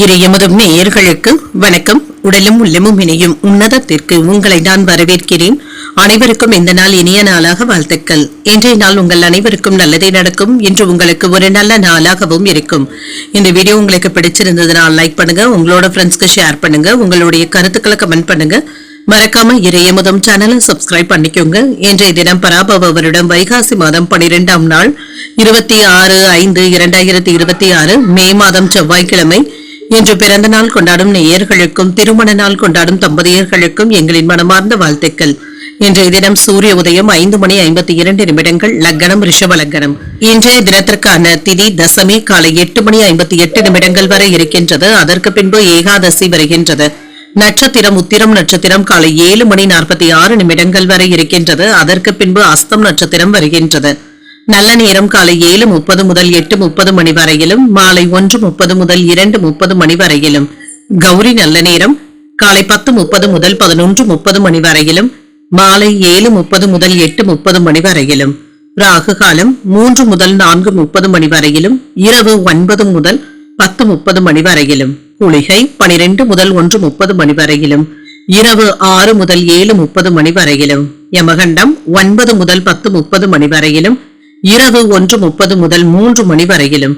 இறையமுதும் நேயர்களுக்கு வணக்கம். உடலும் உள்ளமும் இணையும் உன்னதத்திற்கு உங்களை நான் வரவேற்கிறேன். அனைவருக்கும் இந்த நாள் இனிய நாளாக வாழ்த்துக்கள். இன்றைய நாள் உங்கள் அனைவருக்கும் நல்லதே நடக்கும். இன்று உங்களுக்கு ஒரு நல்ல நாளாகவும் இருக்கும். இந்த வீடியோ உங்களுக்கு பிடிச்சிருந்ததுனால் லைக் பண்ணுங்க, உங்களோட ஃப்ரெண்ட்ஸ்க்கு ஷேர் பண்ணுங்க, உங்களுடைய கருத்துக்களை கமெண்ட் பண்ணுங்க. மறக்காம இறையமுதம் சேனலை சப்ஸ்கிரைப் பண்ணிக்கோங்க. இன்றைய தினம் பராபவ வருடம் வைகாசி மாதம் 12ஆம் நாள் 26/5/2026 மே மாதம் செவ்வாய்க்கிழமை. இன்று பிறந்த நாள் கொண்டாடும் நேயர்களுக்கும் திருமண நாள் கொண்டாடும் தம்பதியர்களுக்கும் எங்களின் மனமார்ந்த வாழ்த்துக்கள். இன்றைய தினம் சூரிய உதயம் 5:52 லக்னம் ரிஷப லக்னம். இன்றைய தினத்திற்கான திதி தசமி காலை 8:58 வரை இருக்கின்றது. அதற்கு பின்பு ஏகாதசி வருகின்றது. நட்சத்திரம் உத்திரம் நட்சத்திரம் காலை 7:46 வரை இருக்கின்றது. அதற்கு பின்பு அஸ்தம் நட்சத்திரம் வருகின்றது. நல்ல நேரம் காலை 7:30 முதல் 8:30 மணி வரையிலும், மாலை 1:30 முதல் 2:30 மணி வரையிலும். கௌரி நல்ல நேரம் காலை 10:30 முதல் 11:30 மணி வரையிலும், மாலை 7:30 முதல் 8:30 மணி வரையிலும். ராகு காலம் 3 முதல் 4:30 மணி வரையிலும், இரவு 9 முதல் 10:30 மணி வரையிலும். குளிகை 12 முதல் 1:30 மணி வரையிலும், இரவு 6 முதல் 7:30 மணி வரையிலும். யமகண்டம் 9 முதல் 10:30 மணி வரையிலும், இரவு 1:30 முதல் 3 மணி வரையிலும்.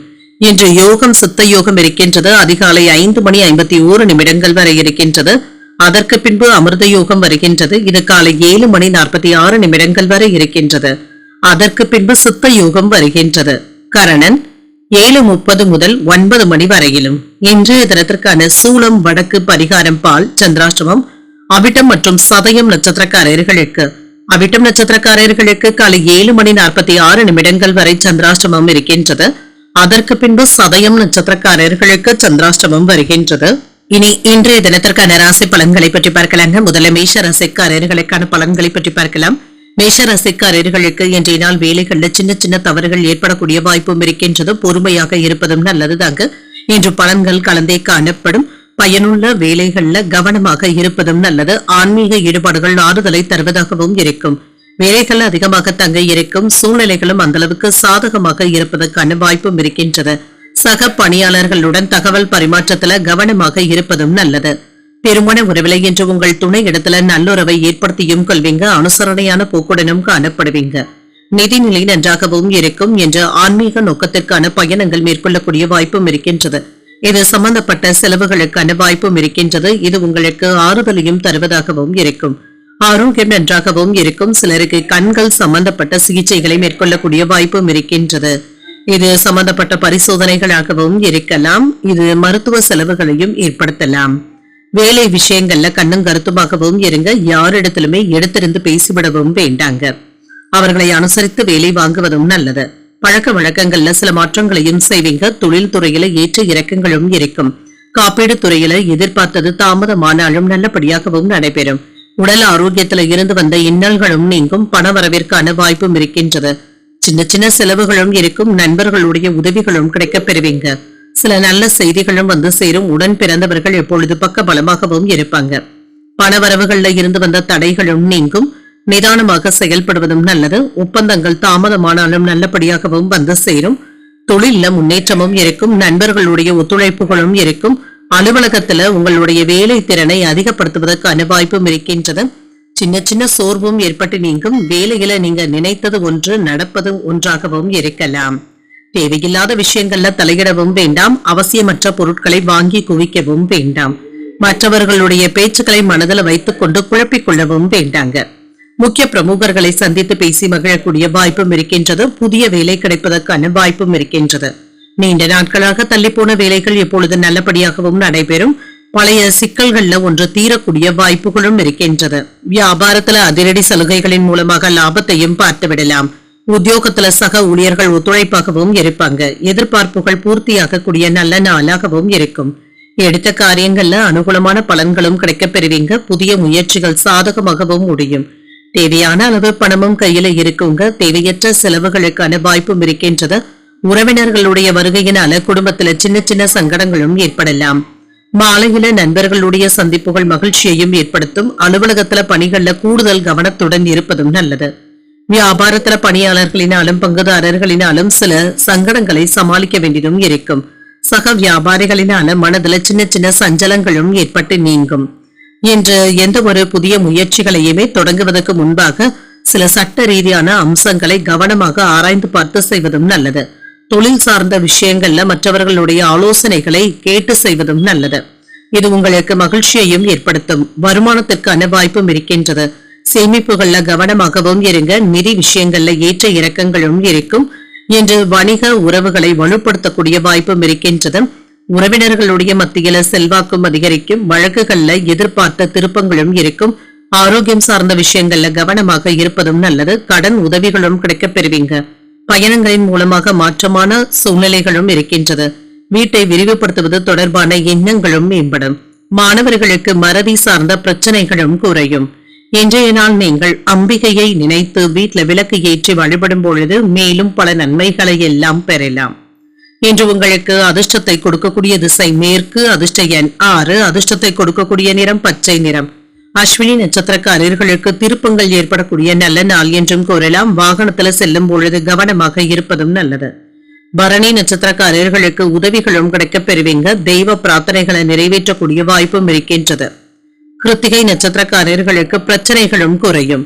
இன்று யோகம் சித்த யோகம் இருக்கின்றது. அதிகாலை 5:51 வரை இருக்கின்றது. அதற்கு பின்பு அமிர்த யோகம் வருகின்றது. இது காலை 7:46 வரை இருக்கின்றது. அதற்கு பின்பு சித்த யோகம் வருகின்றது. கரணன் 7:30 முதல் 9 மணி வரையிலும். இன்றைய தினத்திற்கான சூலம் வடக்கு, பரிகாரம் பால், சந்திராஷ்டமம். அவிட்டம் மற்றும் சதயம் நட்சத்திரக்காரர்களுக்கு அவிட்டம் நட்சத்திரக்காரர்களுக்கு காலை 7:46 வரை சந்திராஷ்டமம் இருக்கின்றது. அதற்கு பின்பு சதயம் நட்சத்திரக்காரர்களுக்கு சந்திராஷ்டமம் வருகின்றது. இனி இன்றைய தினத்திற்கான ராசி பலன்களை பற்றி பார்க்கலாங்க. முதல்ல மேஷ ராசிக்காரர்களுக்கான பலன்களை பற்றி பார்க்கலாம். மேஷ ராசிக்காரர்களுக்கு இன்றைய நாள் வேலைகள்ல சின்ன சின்ன தவறுகள் ஏற்படக்கூடிய வாய்ப்பும் இருக்கின்றது. பொறுமையாக இருப்பதும் நல்லதுதாங்க. இன்று பலன்கள் கலந்தே காணப்படும். பயனுள்ள வேலைகள்ல கவனமாக இருப்பதும் நல்லது. ஆன்மீக ஈடுபாடுகள் ஆறுதலை தருவதாகவும் இருக்கும். வேலைகள் அதிகமாக தங்க இருக்கும். சூழ்நிலைகளும் அந்த அளவுக்கு சாதகமாக இருப்பதற்கான வாய்ப்பும் இருக்கின்றது. சக பணியாளர்களுடன் தகவல் பரிமாற்றத்துல கவனமாக இருப்பதும் நல்லது. திருமண உறவிலை என்று உங்கள் துணை இடத்துல நல்லுறவை ஏற்படுத்தியும் கொள்வீங்க. அனுசரணையான போக்குடனும் காணப்படுவீங்க. நிதிநிலை நன்றாகவும் இருக்கும். என்று ஆன்மீக நோக்கத்திற்கான பயணங்கள் மேற்கொள்ளக்கூடிய வாய்ப்பும் இருக்கின்றது. இது சம்பந்தப்பட்ட செலவுகளுக்கான வாய்ப்பும் இருக்கின்றது. இது உங்களுக்கு ஆறுதலையும் தருவதாகவும் இருக்கும். ஆரோக்கியம் நன்றாகவும் இருக்கும். சிலருக்கு கண்கள் சம்பந்தப்பட்ட சிகிச்சைகளை மேற்கொள்ளக்கூடிய வாய்ப்பும் இருக்கின்றது. இது சம்பந்தப்பட்ட பரிசோதனைகளாகவும் இருக்கலாம். இது மருத்துவ செலவுகளையும் ஏற்படுத்தலாம். வேலை விஷயங்கள்ல கண்ணும் கருத்துமாகவும் இருங்க. யாரிடத்திலுமே எடுத்திருந்து பேசிவிடவும் வேண்டாங்க. அவர்களை அனுசரித்து வேலை வாங்குவதும் நல்லது. பழக்க வழக்கங்கள்ல சில மாற்றங்களையும் செய்வீங்க. தொழில் துறையில ஏற்ற இறக்கங்களும் இருக்கும். காப்பீடு துறையில எதிர்பார்த்தது தாமதமானாலும் நல்லபடியாகவும் நடைபெறும். உடல் ஆரோக்கியத்துல இருந்து வந்த இன்னல்களும் நீங்கும். பண வரவிற்கான வாய்ப்பும் இருக்கின்றது. சின்ன சின்ன செலவுகளும் இருக்கும். நண்பர்களுடைய உதவிகளும் கிடைக்கப் பெறுவீங்க. சில நல்ல செய்திகளும் வந்து சேரும். உடன் பிறந்தவர்கள் எப்பொழுது பக்க பலமாகவும் இருப்பாங்க. பணவரவுகள்ல இருந்து வந்த தடைகளும் நீங்கும். நிதானமாக செயல்படுவதும் நல்லது. ஒப்பந்தங்கள் தாமதமானாலும் நல்லபடியாகவும் வந்து சேரும். தொழில முன்னேற்றமும் இருக்கும். நண்பர்களுடைய ஒத்துழைப்புகளும் இருக்கும். அலுவலகத்துல உங்களுடைய வேலை திறனை அதிகப்படுத்துவதற்கான வாய்ப்பும் இருக்கின்றது. சின்ன சின்ன சோர்வும் ஏற்பட்டு நீங்கும். வேலையில நீங்க நினைத்தது ஒன்று, நடப்பது ஒன்றாகவும் இருக்கலாம். தேவையில்லாத விஷயங்கள்ல தலையிடவும் வேண்டாம். அவசியமற்ற பொருட்களை வாங்கி குவிக்கவும் வேண்டாம். மற்றவர்களுடைய பேச்சுக்களை மனதில் வைத்துக் கொண்டு குழப்பிக் கொள்ளவும் வேண்டாங்க. முக்கிய பிரமுகர்களை சந்தித்து பேசி மகிழக்கூடிய வாய்ப்பும் இருக்கின்றது. புதிய வேலை கிடைப்பதற்கான வாய்ப்பும் இருக்கின்றது. நீண்ட நாட்களாக தள்ளிப்போன வேலைகள் எப்பொழுது நல்லபடியாகவும் நடைபெறும். பழைய சிக்கல்கள்ல ஒன்று தீரக்கூடிய வாய்ப்புகளும் இருக்கின்றது. வியாபாரத்துல அதிரடி சலுகைகளின் மூலமாக லாபத்தையும் பார்த்து விடலாம். உத்தியோகத்துல சக ஊழியர்கள் ஒத்துழைப்பாகவும் இருப்பாங்க. எதிர்பார்ப்புகள் பூர்த்தியாக கூடிய நல்ல நாளாகவும் இருக்கும். எடுத்த காரியங்கள்ல அனுகூலமான பலன்களும் கிடைக்கப் பெறுவீங்க. புதிய முயற்சிகள் சாதகமாகவும் முடியும். தேவையான அளவு பணமும் கையில இருக்குங்க. தேவையற்ற செலவுகளுக்கான வாய்ப்பும் இருக்கின்றது. உறவினர்களுடைய வருகையினால குடும்பத்துல சின்ன சின்ன சங்கடங்களும் ஏற்படலாம். மாலையில நண்பர்களுடைய சந்திப்புகள் மகிழ்ச்சியையும் ஏற்படுத்தும். அலுவலகத்துல பணிகள்ல கூடுதல் கவனத்துடன் இருப்பதும் நல்லது. வியாபாரத்துல பணியாளர்களினாலும் பங்குதாரர்களினாலும் சில சங்கடங்களை சமாளிக்க வேண்டியதும் இருக்கும். சக வியாபாரிகளினால மனதுல சின்ன சின்ன சஞ்சலங்களும் ஏற்பட்டு நீங்கும். இன்று எந்த ஒரு புதிய முயற்சிகளையுமே தொடங்குவதற்கு முன்பாக சில சட்ட ரீதியான அம்சங்களை கவனமாக ஆராய்ந்து பார்த்து செய்வதும் நல்லது. தொழில் சார்ந்த விஷயங்கள்ல மற்றவர்களுடைய ஆலோசனைகளை கேட்டு செய்வதும் நல்லது. இது உங்களுக்கு மகிழ்ச்சியையும் ஏற்படுத்தும். வருமானத்திற்கான வாய்ப்பும் இருக்கின்றது. சேமிப்புகள்ல கவனமாகவும் இருங்க. நிதி விஷயங்கள்ல ஏற்ற இறக்கங்களும் இருக்கும். இன்று வணிக உறவுகளை வலுப்படுத்தக்கூடிய வாய்ப்பும் இருக்கின்றது. உறவினர்களுடைய மத்தியில செல்வாக்கும் அதிகரிக்கும். வழக்குகள்ல எதிர்பார்த்த திருப்பங்களும் இருக்கும். ஆரோக்கியம் சார்ந்த விஷயங்கள்ல கவனமாக இருப்பதும் நல்லது. கடன் உதவிகளும் கிடைக்கப் பெறுவீங்க. பயணங்களின் மூலமாக மாற்றமான சூழ்நிலைகளும் இருக்கின்றது. வீட்டை விரிவுபடுத்துவது தொடர்பான எண்ணங்களும் மேம்படும். மாணவர்களுக்கு மறதி சார்ந்த பிரச்சனைகளும் குறையும். இன்றைய நாள் நீங்கள் அம்பிகையை நினைத்து வீட்டுல விளக்கு ஏற்றி வழிபடும் பொழுது மேலும் பல நன்மைகளை எல்லாம் பெறலாம். இன்று உங்களுக்கு அதிர்ஷ்டத்தை கொடுக்கக்கூடிய திசை மேற்கு. அதிர்ஷ்ட எண் 6. அதிர்ஷ்டத்தை கொடுக்கக்கூடிய நிறம் பச்சை நிறம். அஸ்வினி நட்சத்திரக்காரர்களுக்கு திருப்பங்கள் ஏற்படக்கூடிய நல்ல நாள் என்றும் கூறலாம். வாகனத்துல செல்லும் பொழுது கவனமாக இருப்பதும் நல்லது. பரணி நட்சத்திரக்காரர்களுக்கு உதவிகளும் கிடைக்கப் பெறுவீங்க. தெய்வ பிரார்த்தனைகளை நிறைவேற்றக்கூடிய வாய்ப்பும் இருக்கின்றது. கிருத்திகை நட்சத்திரக்காரர்களுக்கு பிரச்சனைகளும் குறையும்.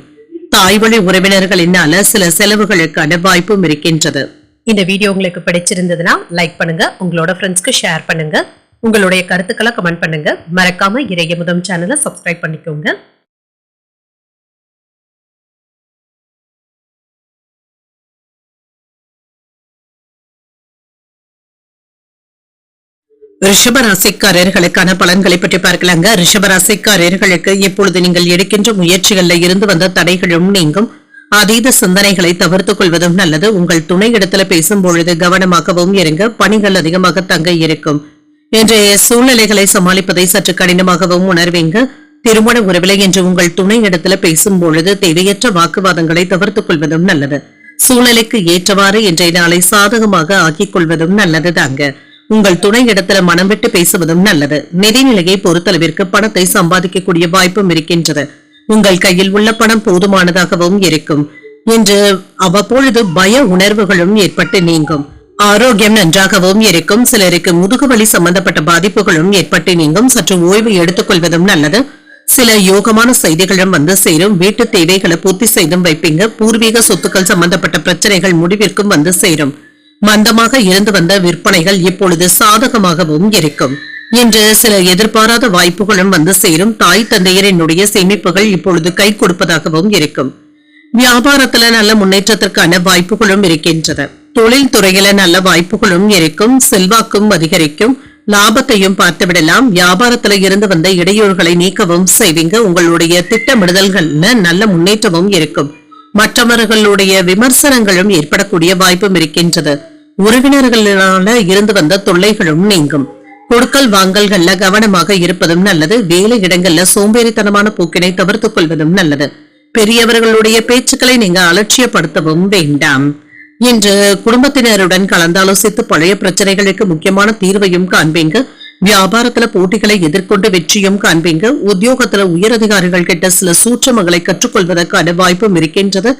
தாய்வழி உறவினர்களினால சில செலவுகளுக்கான வாய்ப்பும் இருக்கின்றது. இந்த வீடியோ உங்களுக்கு பிடிச்சிருந்ததுன்னா லைக் பண்ணுங்க, உங்களோட ஃப்ரெண்ட்ஸ்க்கு ஷேர் பண்ணுங்க, உங்களுடைய கருத்துக்களை கமெண்ட் பண்ணுங்க. மறக்காம இறையமுதம் சேனலை சப்ஸ்கிரைப் பண்ணிக்கோங்க. ரிஷபராசிக்காரர்களுக்கான பலன்களை பற்றி பார்க்கலாங்க. ரிஷபராசிக்காரர்களுக்கு இப்பொழுது நீங்கள் எடுக்கின்ற முயற்சிகள்ல இருந்து வந்த தடைகளும் நீங்கும். அதீத சிந்தனைகளை தவிர்த்துக் கொள்வதும் நல்லது. உங்கள் துணை இடத்துல பேசும் பொழுது கவனமாகவும் இருங்க. பணிகள் அதிகமாக தங்க இருக்கும். இன்றைய சூழ்நிலைகளை சமாளிப்பதை சற்று கடினமாகவும் உணர்வீங்க. திருமண உறவிலை என்று உங்கள் துணை இடத்துல பேசும் பொழுது தேவையற்ற வாக்குவாதங்களை தவிர்த்துக் கொள்வதும் நல்லது. சூழ்நிலைக்கு ஏற்றவாறு இன்றைய நாளை சாதகமாக ஆக்கிக் கொள்வதும் நல்லது தாங்க. உங்கள் துணை இடத்துல மனம் விட்டு பேசுவதும் நல்லது. நிதிநிலையை பொறுத்தளவிற்கு பணத்தை சம்பாதிக்கக்கூடிய வாய்ப்பும் இருக்கின்றது. உங்கள் கையில் உள்ள பணம் போதுமானதாகவும் இருக்கும். இன்று அவ்வப்பொழுது பய உணர்வுகளும் ஏற்பட்டு நீங்கும். ஆரோக்கியம் நன்றாகவும் இருக்கும். சிலருக்கு முதுகுவலி சம்பந்தப்பட்ட பாதிப்புகளும் ஏற்பட்டு நீங்கும். சற்று ஓய்வு எடுத்துக் கொள்வதும் நல்லது. சில யோகமான செய்திகளும் வந்து சேரும். வீட்டு தேவைகளை பூர்த்தி செய்தும் வைப்பீங்க. பூர்வீக சொத்துக்கள் சம்பந்தப்பட்ட பிரச்சனைகள் முடிவிற்கும் வந்து சேரும். மந்தமாக இருந்து வந்த விற்பனைகள் இப்பொழுது சாதகமாகவும் இருக்கும். இன்று சில எதிர்பாராத வாய்ப்புகளும் வந்து சேரும். தாய் தந்தையரினுடைய சேமிப்புகள் இப்பொழுது கை கொடுப்பதாகவும் இருக்கும். வியாபாரத்துல நல்ல முன்னேற்றத்திற்கான வாய்ப்புகளும் இருக்கின்றன. தொழில் துறையில நல்ல வாய்ப்புகளும் இருக்கும். செல்வாக்கும் அதிகரிக்கும். லாபத்தையும் பார்த்து விடலாம். வியாபாரத்துல இருந்து வந்த இடையூறுகளை நீக்கவும் செய்வீங்க. உங்களுடைய திட்டமிடுதல்கள்ல நல்ல முன்னேற்றமும் இருக்கும். மற்றவர்களுடைய விமர்சனங்களும் ஏற்படக்கூடிய வாய்ப்பும் இருக்கின்றது. உறவினர்களால இருந்து வந்த தொல்லைகளும் நீங்கும். கொடுக்கல் வாங்கல்கள்ல கவனமாக இருப்பதும் நல்லது. வேலை இடங்கள்ல சோம்பேறித்தனமான போக்கினை தவிர்த்துக் கொள்வதும் நல்லது. பெரியவர்களுடைய பேச்சுக்களை நீங்க அலட்சியப்படுத்தவும் வேண்டாம். இன்று குடும்பத்தினருடன் கலந்தாலோசித்து பழைய பிரச்சனைகளுக்கு முக்கியமான தீர்வையும் காண்பீங்க. வியாபாரத்துல போட்டிகளை எதிர்கொண்டு வெற்றியும் காண்பீங்க. உத்தியோகத்துல உயரதிகாரிகள் கிட்ட சில சூட்சமங்களை கற்றுக்கொள்வதற்கான வாய்ப்பும் இருக்கின்றது.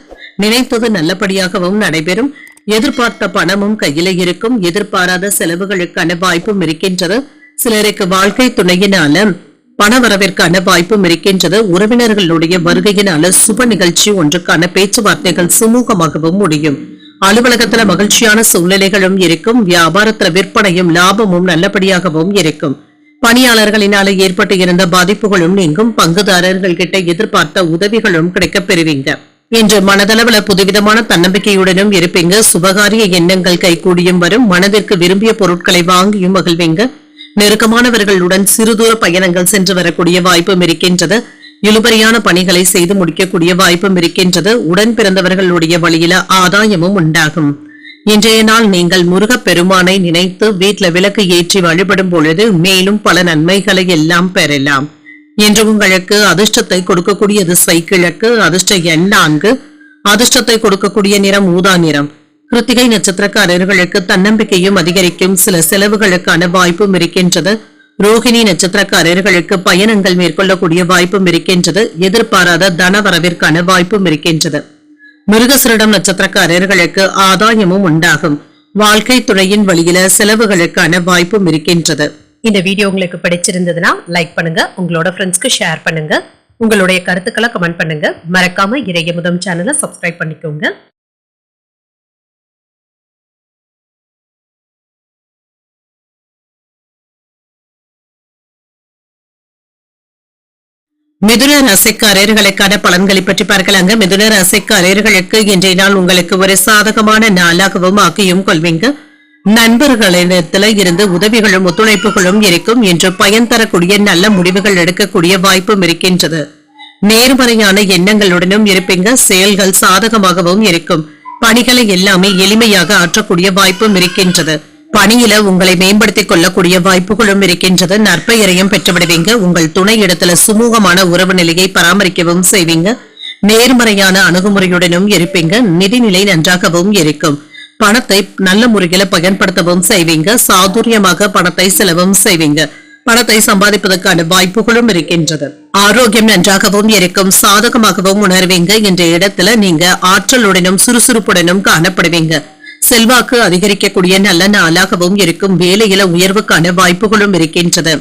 நினைத்தது நல்லபடியாகவும் நடைபெறும். எதிர்பார்த்த பணமும் கையில இருக்கும். எதிர்பாராத செலவுகளுக்கான வாய்ப்பும் இருக்கின்றது. சிலருக்கு வாழ்க்கை துணையினால பணவரவிற்கான வாய்ப்பும் இருக்கின்றது. உறவினர்களுடைய வருகையினால சுப நிகழ்ச்சி ஒன்றுக்கான பேச்சுவார்த்தைகள் சுமூகமாகவும் முடியும். அலுவலகத்துல மகிழ்ச்சியான சூழ்நிலைகளும் இருக்கும். வியாபாரத்துல விற்பனையும் லாபமும் நல்லபடியாகவும் இருக்கும். பணியாளர்களினால ஏற்பட்டு இருந்த பாதிப்புகளும் நீங்கும். பங்குதாரர்கள் கிட்ட எதிர்பார்த்த உதவிகளும் கிடைக்கப் பெறுவீங்க. இன்று மனதளவுல புதுவிதமான தன்னம்பிக்கையுடனும் இருப்பீங்க. சுபகாரிய எண்ணங்கள் கைகூடியும் வரும். மனதிற்கு விரும்பிய பொருட்களை வாங்கியும் மகிழ்வீங்க. நெருக்கமானவர்களுடன் சிறுதூர பயணங்கள் சென்று வரக்கூடிய வாய்ப்பும் இருக்கின்றது. இழுபறியான பணிகளை செய்து முடிக்கக்கூடிய வாய்ப்பும் இருக்கின்றது. உடன் பிறந்தவர்களுடைய வழியில ஆதாயமும் உண்டாகும். இன்றைய நாள் நீங்கள் முருகப் பெருமானை நினைத்து வீட்டுல விளக்கு ஏற்றி வழிபடும் பொழுது மேலும் பல நன்மைகளை எல்லாம் பெறலாம். இன்று உங்களுக்கு அதிர்ஷ்டத்தை கொடுக்கக்கூடிய திசை கிழக்கு. அதிர்ஷ்ட எண் 4. அதிர்ஷ்டத்தை கொடுக்கக்கூடிய நிறம் ஊதா நிறம். கிருத்திகை நட்சத்திரக்காரர்களுக்கு தன்னம்பிக்கையும் அதிகரிக்கும். சில செலவுகளுக்கான வாய்ப்பும் இருக்கின்றது. ரோஹிணி நட்சத்திரக்காரர்களுக்கு பயணங்கள் மேற்கொள்ளக்கூடிய வாய்ப்பும் இருக்கின்றது. எதிர்பாராத தனவரவிற்கான வாய்ப்பும் இருக்கின்றது. மிருகசரிடம் நட்சத்திரக்காரர்களுக்கு ஆதாயமும் உண்டாகும். வாழ்க்கை துணையின் வழியில செலவுகளுக்கான வாய்ப்பும் இருக்கின்றது. இந்த வீடியோ உங்களுக்கு பிடிச்சிருந்ததுன்னா லைக் பண்ணுங்க, உங்களோட ஃப்ரெண்ட்ஸ்க்கு ஷேர் பண்ணுங்க, உங்களுடைய கருத்துக்களை கமெண்ட் பண்ணுங்க. மறக்காம இறையமுதம் சேனலை சப்ஸ்கிரைப் பண்ணிக்கோங்க. மிதுன ராசிக்காரர்களுக்கான பலன்களை பற்றி பார்க்கலாங்க. மிதுன ராசிக்காரர்களுக்கு இன்றைய நாள் உங்களுக்கு ஒரு சாதகமான நாளாகவும் ஆக்கியும் கொள்வீங்க. நண்பர்களிடத்துல இருந்து உதவிகளும் ஒத்துழைப்புகளும் இருக்கும் என்று பயன் தரக்கூடிய நல்ல முடிவுகள் எடுக்கக்கூடிய வாய்ப்பும் இருக்கின்றது. நேர்மறையான எண்ணங்களுடனும் இருப்பீங்க. செயல்கள் சாதகமாகவும் இருக்கும். பணிகளை எல்லாமே எளிமையாக ஆற்றக்கூடிய வாய்ப்பும் இருக்கின்றது. பணியில உங்களை மேம்படுத்திக் கொள்ளக்கூடிய வாய்ப்புகளும் இருக்கின்றது. நற்பெயரையும் பெற்றுவிடுவீங்க. உங்கள் துணை இடத்துல சுமூகமான உறவு நிலையை பராமரிக்கவும் செய்வீங்க. நேர்மறையான அணுகுமுறையுடனும் இருப்பீங்க. நிதிநிலை நன்றாகவும் இருக்கும். பணத்தை நல்ல முறையில பயன்படுத்தவும் செய்வீங்க. சாதுரியமாக பணத்தை செலவும் செய்வீங்க. பணத்தை சம்பாதிப்பதற்கான வாய்ப்புகளும் இருக்கின்றது. ஆரோக்கியம் நன்றாகவும் இருக்கும். சாதகமாகவும் உணர்வீங்க. என்ற இடத்துல நீங்க ஆற்றலுடனும் சுறுசுறுப்புடனும் காணப்படுவீங்க. செல்வாக்கு அதிகரிக்கக்கூடிய நல்ல நாளாகவும் இருக்கும். வேலையில உயர்வுக்கான வாய்ப்புகளும் இருக்கின்றது.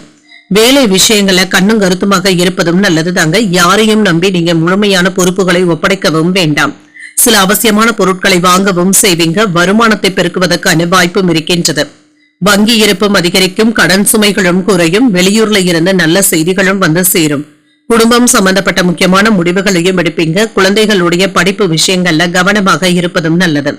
வேலை விஷயங்கள கண்ணும் கருத்துமாக இருப்பதும் நல்லது தாங்க. யாரையும் நம்பி நீங்க முழுமையான பொறுப்புகளை ஒப்படைக்கவும் வேண்டாம். சில அவசியமான பொருட்களை வாங்கவும் செய்வீங்க. வருமானத்தை பெருக்குவதற்கான வாய்ப்பும் இருக்கின்றது. வங்கி இருப்பும் அதிகரிக்கும். கடன் சுமைகளும் குறையும். வெளியூர்ல இருந்து நல்ல செய்திகளும் வந்து சேரும். குடும்பம் சம்பந்தப்பட்ட முக்கியமான முடிவுகளையும் எடுப்பீங்க. குழந்தைகளுடைய படிப்பு விஷயங்கள்ல கவனமாக இருப்பதும் நல்லது.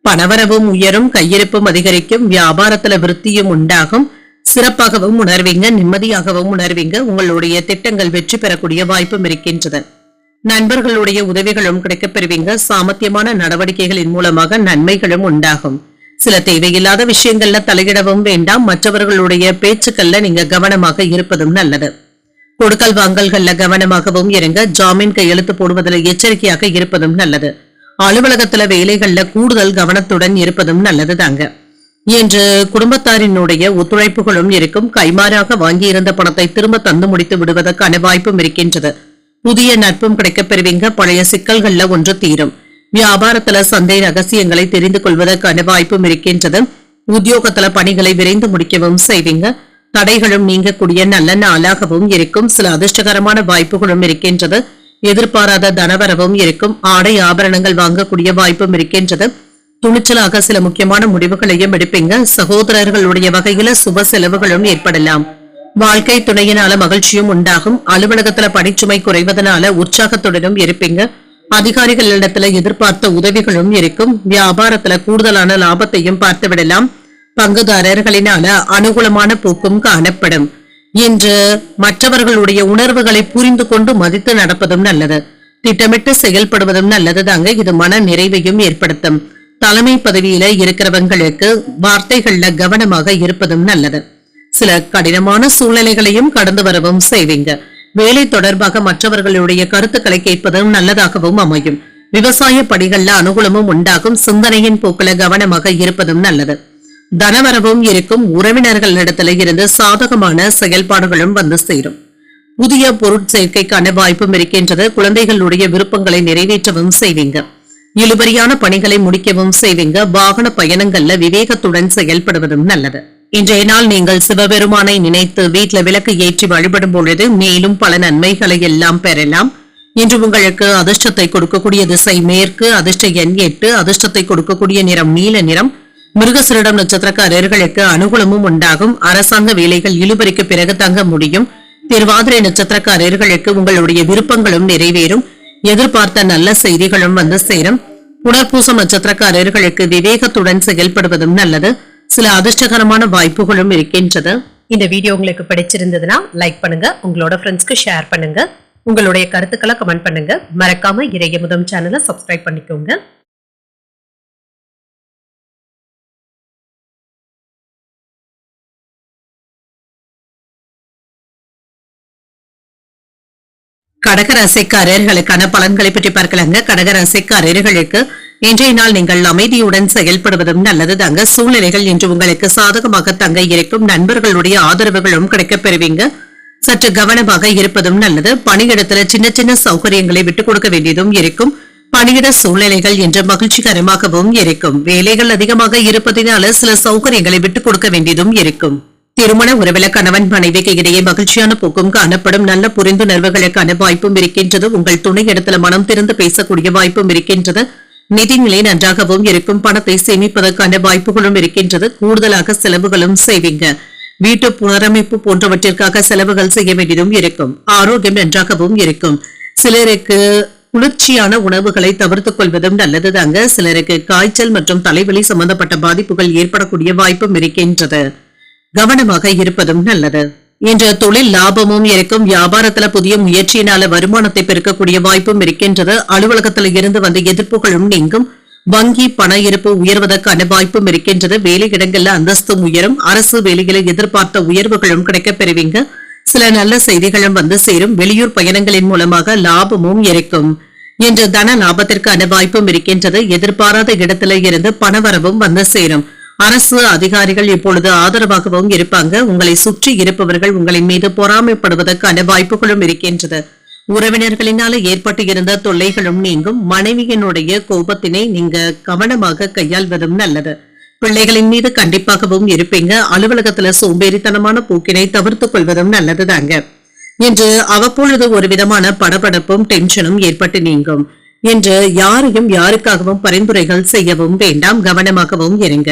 பணவரவும் உயரும். கையிருப்பும் அதிகரிக்கும். வியாபாரத்துல விருத்தியும் உண்டாகும். சிறப்பாகவும் உணர்வீங்க. நிம்மதியாகவும் உணர்வீங்க. உங்களுடைய திட்டங்கள் வெற்றி பெறக்கூடிய வாய்ப்பும் இருக்கின்றது. நண்பர்களுடைய உதவிகளும் கிடைக்கப் பெறுவீங்க. சாமர்த்தியமான நடவடிக்கைகளின் மூலமாக நன்மைகளும் உண்டாகும். சில தேவையில்லாத விஷயங்கள்ல தலையிடவும் வேண்டாம். மற்றவர்களுடைய பேச்சுக்கள்ல நீங்க கவனமாக இருப்பதும் நல்லது. கொடுக்கல் வாங்கல்கள்ல கவனமாகவும் இருங்க. ஜாமீன் கையெழுத்து போடுவதில் எச்சரிக்கையாக இருப்பதும் நல்லது. அலுவலகத்துல வேலைகள்ல கூடுதல் கவனத்துடன் இருப்பதும் நல்லது தாங்க. இன்று குடும்பத்தாரினுடைய ஒத்துழைப்புகளும் இருக்கும். கைமாறாக வாங்கியிருந்த பணத்தை திரும்ப தந்து முடித்து விடுவதற்கான வாய்ப்பும் இருக்கின்றது. புதிய நட்பும் கிடைக்கப் பெறுவீங்க. பழைய சிக்கல்கள்ல ஒன்று தீரும். வியாபாரத்துல சந்தை ரகசியங்களை தெரிந்து கொள்வதற்கான வாய்ப்பும் இருக்கின்றது. உத்தியோகத்துல பணிகளை விரைந்து முடிக்கவும் செய்வீங்க. தடைகளும் நீங்கக்கூடிய நல்ல நாளாகவும் இருக்கும். சில அதிர்ஷ்டகரமான வாய்ப்புகளும் இருக்கின்றது. எதிர்பாராத தனவரவும் இருக்கும். ஆடை ஆபரணங்கள் வாங்கக்கூடிய வாய்ப்பும் இருக்கின்றது. துணிச்சலாக சில முக்கியமான முடிவுகளையும் எடுப்பீங்க. சகோதரர்களுடைய வகையில சுப செலவுகளும் ஏற்படலாம். வாழ்க்கை துணையினால மகிழ்ச்சியும் உண்டாகும். அலுவலகத்துல பணிச்சுமை குறைவதனால உற்சாகத்துடனும் இருப்பீங்க. அதிகாரிகளிடத்துல எதிர்பார்த்த உதவிகளும் இருக்கும். வியாபாரத்துல கூடுதலான லாபத்தையும் பார்த்து விடலாம். பங்குதாரர்களினால அனுகூலமான போக்கும் காணப்படும். இன்று மற்றவர்களுடைய உணர்வுகளை புரிந்து கொண்டு மதித்து நடப்பதும் நல்லது. திட்டமிட்டு செயல்படுவதும் நல்லது தாங்க. இது மன நிறைவையும் ஏற்படுத்தும். தலைமை பதவியில இருக்கிறவங்களுக்கு வார்த்தைகள்ல கவனமாக இருப்பதும் நல்லது. சில கடினமான சூழ்நிலைகளையும் கடந்து வரவும் செய்வீங்க. வேலை தொடர்பாக மற்றவர்களுடைய கருத்துக்களை கேட்பதும் நல்லதாகவும் அமையும். விவசாய பணிகள்ல அனுகூலமும் உண்டாகும். சிந்தனையின் போக்குல கவனமாக இருப்பதும் நல்லது. தனவரவும் இருக்கும். உறவினர்களிடத்துல இருந்து சாதகமான செயல்பாடுகளும் வந்து சேரும். புதிய பொருட்சேர்க்கைக்கான வாய்ப்பும் இருக்கின்றது. குழந்தைகளுடைய விருப்பங்களை நிறைவேற்றவும் செய்வீங்க. இழுபறியான பணிகளை முடிக்கவும் செய்வீங்க. வாகன பயணங்கள்ல விவேகத்துடன் செயல்படுவதும் நல்லது. இன்றைய நாள் நீங்கள் சிவபெருமானை நினைத்து வீட்டுல விளக்கு ஏற்றி வழிபடும் பொழுது மேலும் பல நன்மைகளை எல்லாம் பெறலாம். இன்று உங்களுக்கு அதிர்ஷ்டத்தை கொடுக்கக்கூடிய திசை மேற்கு. அதிர்ஷ்ட எண் 8. அதிர்ஷ்டத்தை கொடுக்கக்கூடிய நிறம் நீல நிறம். மிருகசீரிடம் நட்சத்திரக்காரர்களுக்கு அனுகூலமும் உண்டாகும். அரசாங்க வேலைகள் இழுபறிக்கு பிறகு தங்க முடியும். திருவாதிரை நட்சத்திரக்காரர்களுக்கு உங்களுடைய விருப்பங்களும் நிறைவேறும். எதிர்பார்த்த நல்ல செய்திகளும் வந்து சேரும். புனர்பூசம் நட்சத்திரக்காரர்களுக்கு விவேகத்துடன் செயல்படுவதும் நல்லது. சில அதிர்ஷ்டகரமான வாய்ப்புகளும் இருக்கின்றது. இந்த வீடியோ உங்களுக்கு பிடிச்சிருந்ததுன்னா லைக் பண்ணுங்க, உங்களோட ஃப்ரெண்ட்ஸ்க்கு ஷேர் பண்ணுங்க, உங்களுடைய கருத்துக்களை கமெண்ட் பண்ணுங்க. மறக்காம இறையமுதம் சேனலை சப்ஸ்கிரைப் பண்ணிக்கோங்க. கடகராசிக்காரர்களுக்கான பலன்களை பற்றி பார்க்கலாங்க. கடகராசிக்காரர்களுக்கு இன்றைய நாள் நீங்கள் அமைதியுடன் செயல்படுவதும் நல்லது தாங்க. சூழ்நிலைகள் இன்று உங்களுக்கு சாதகமாக தங்க இருக்கும். நண்பர்களுடைய ஆதரவுகளும் கிடைக்கப் பெறுவீங்க. சற்று கவனமாக இருப்பதும் நல்லது. பணியிடத்துல சின்ன சின்ன சௌகரியங்களை விட்டுக் கொடுக்க வேண்டியதும் இருக்கும். பணியிட சூழ்நிலைகள் என்று மகிழ்ச்சிகரமாகவும் இருக்கும். வேலைகள் அதிகமாக இருப்பதனால சில சௌகரியங்களை விட்டுக் கொடுக்க வேண்டியதும் இருக்கும். திருமண உறவில கணவன் மனைவிக்கு இடையே மகிழ்ச்சியான போக்கும் காணப்படும். நல்ல புரிந்துணர்வுகளுக்கான வாய்ப்பும் இருக்கின்றது. உங்கள் துணை இடத்துல மனம் திறந்து பேசக்கூடிய வாய்ப்பும் இருக்கின்றது. நிதிநிலை நன்றாகவும் இருக்கும். பணத்தை சேமிப்பதற்கான வாய்ப்புகளும் இருக்கின்றது. கூடுதலாக செலவுகளும் செய்வீங்க. வீட்டு புனரமைப்பு போன்றவற்றிற்காக செலவுகள் செய்ய வேண்டியதும் இருக்கும். ஆரோக்கியம் நன்றாகவும் இருக்கும். சிலருக்கு குளிர்ச்சியான உணவுகளை தவிர்த்துக் கொள்வதும் நல்லதுதாங்க. சிலருக்கு காய்ச்சல் மற்றும் தலைவலி சம்பந்தப்பட்ட பாதிப்புகள் ஏற்படக்கூடிய வாய்ப்பும் இருக்கின்றது. கவனமாக இருப்பதும் நல்லது. இன்று தொழில் லாபமும் இருக்கும். வியாபாரத்துல புதிய முயற்சியினால வருமானத்தை பெருக்கக்கூடிய வாய்ப்பும் இருக்கின்றது. அலுவலகத்தில் இருந்து வந்த எதிர்ப்புகளும் நீங்கும். வங்கி பண இருப்பு உயர்வதற்கான வாய்ப்பும் இருக்கின்றது. வேலையிடங்கள்ல அந்தஸ்தும் உயரும். அரசு வேலைகளை எதிர்பார்த்த உயர்வுகளும் கிடைக்கப் பெறுவீங்க. சில நல்ல செய்திகளும் வந்து சேரும். வெளியூர் பயணங்களின் மூலமாக லாபமும் இருக்கும். இன்று தன லாபத்திற்கான வாய்ப்பும் இருக்கின்றது. எதிர்பாராத இடத்துல இருந்து பணவரவும் வந்து சேரும். அரசு அதிகாரிகள் இப்பொழுது ஆதரவாகவும் இருப்பாங்க. உங்களை சுற்றி இருப்பவர்கள் உங்களின் மீது பொறாமைப்படுவதற்கான வாய்ப்புகளும் இருக்கின்றது. உறவினர்களினால ஏற்பட்டு இருந்த தொல்லைகளும் நீங்கும். மனைவியினுடைய கோபத்தினை நீங்க கவனமாக கையாள்வதும் நல்லது. பிள்ளைகளின் மீது கண்டிப்பாகவும் இருப்பீங்க. அலுவலகத்துல சோம்பேறித்தனமான போக்கினை தவிர்த்துக் கொள்வதும் நல்லதுதாங்க. இன்று அவ்வப்பொழுது ஒரு விதமான படபடப்பும் டென்ஷனும் ஏற்பட்டு நீங்கும். இன்று யாரையும் யாருக்காகவும் பரிந்துரைகள் செய்யவும் வேண்டாம். கவனமாகவும் இருங்க.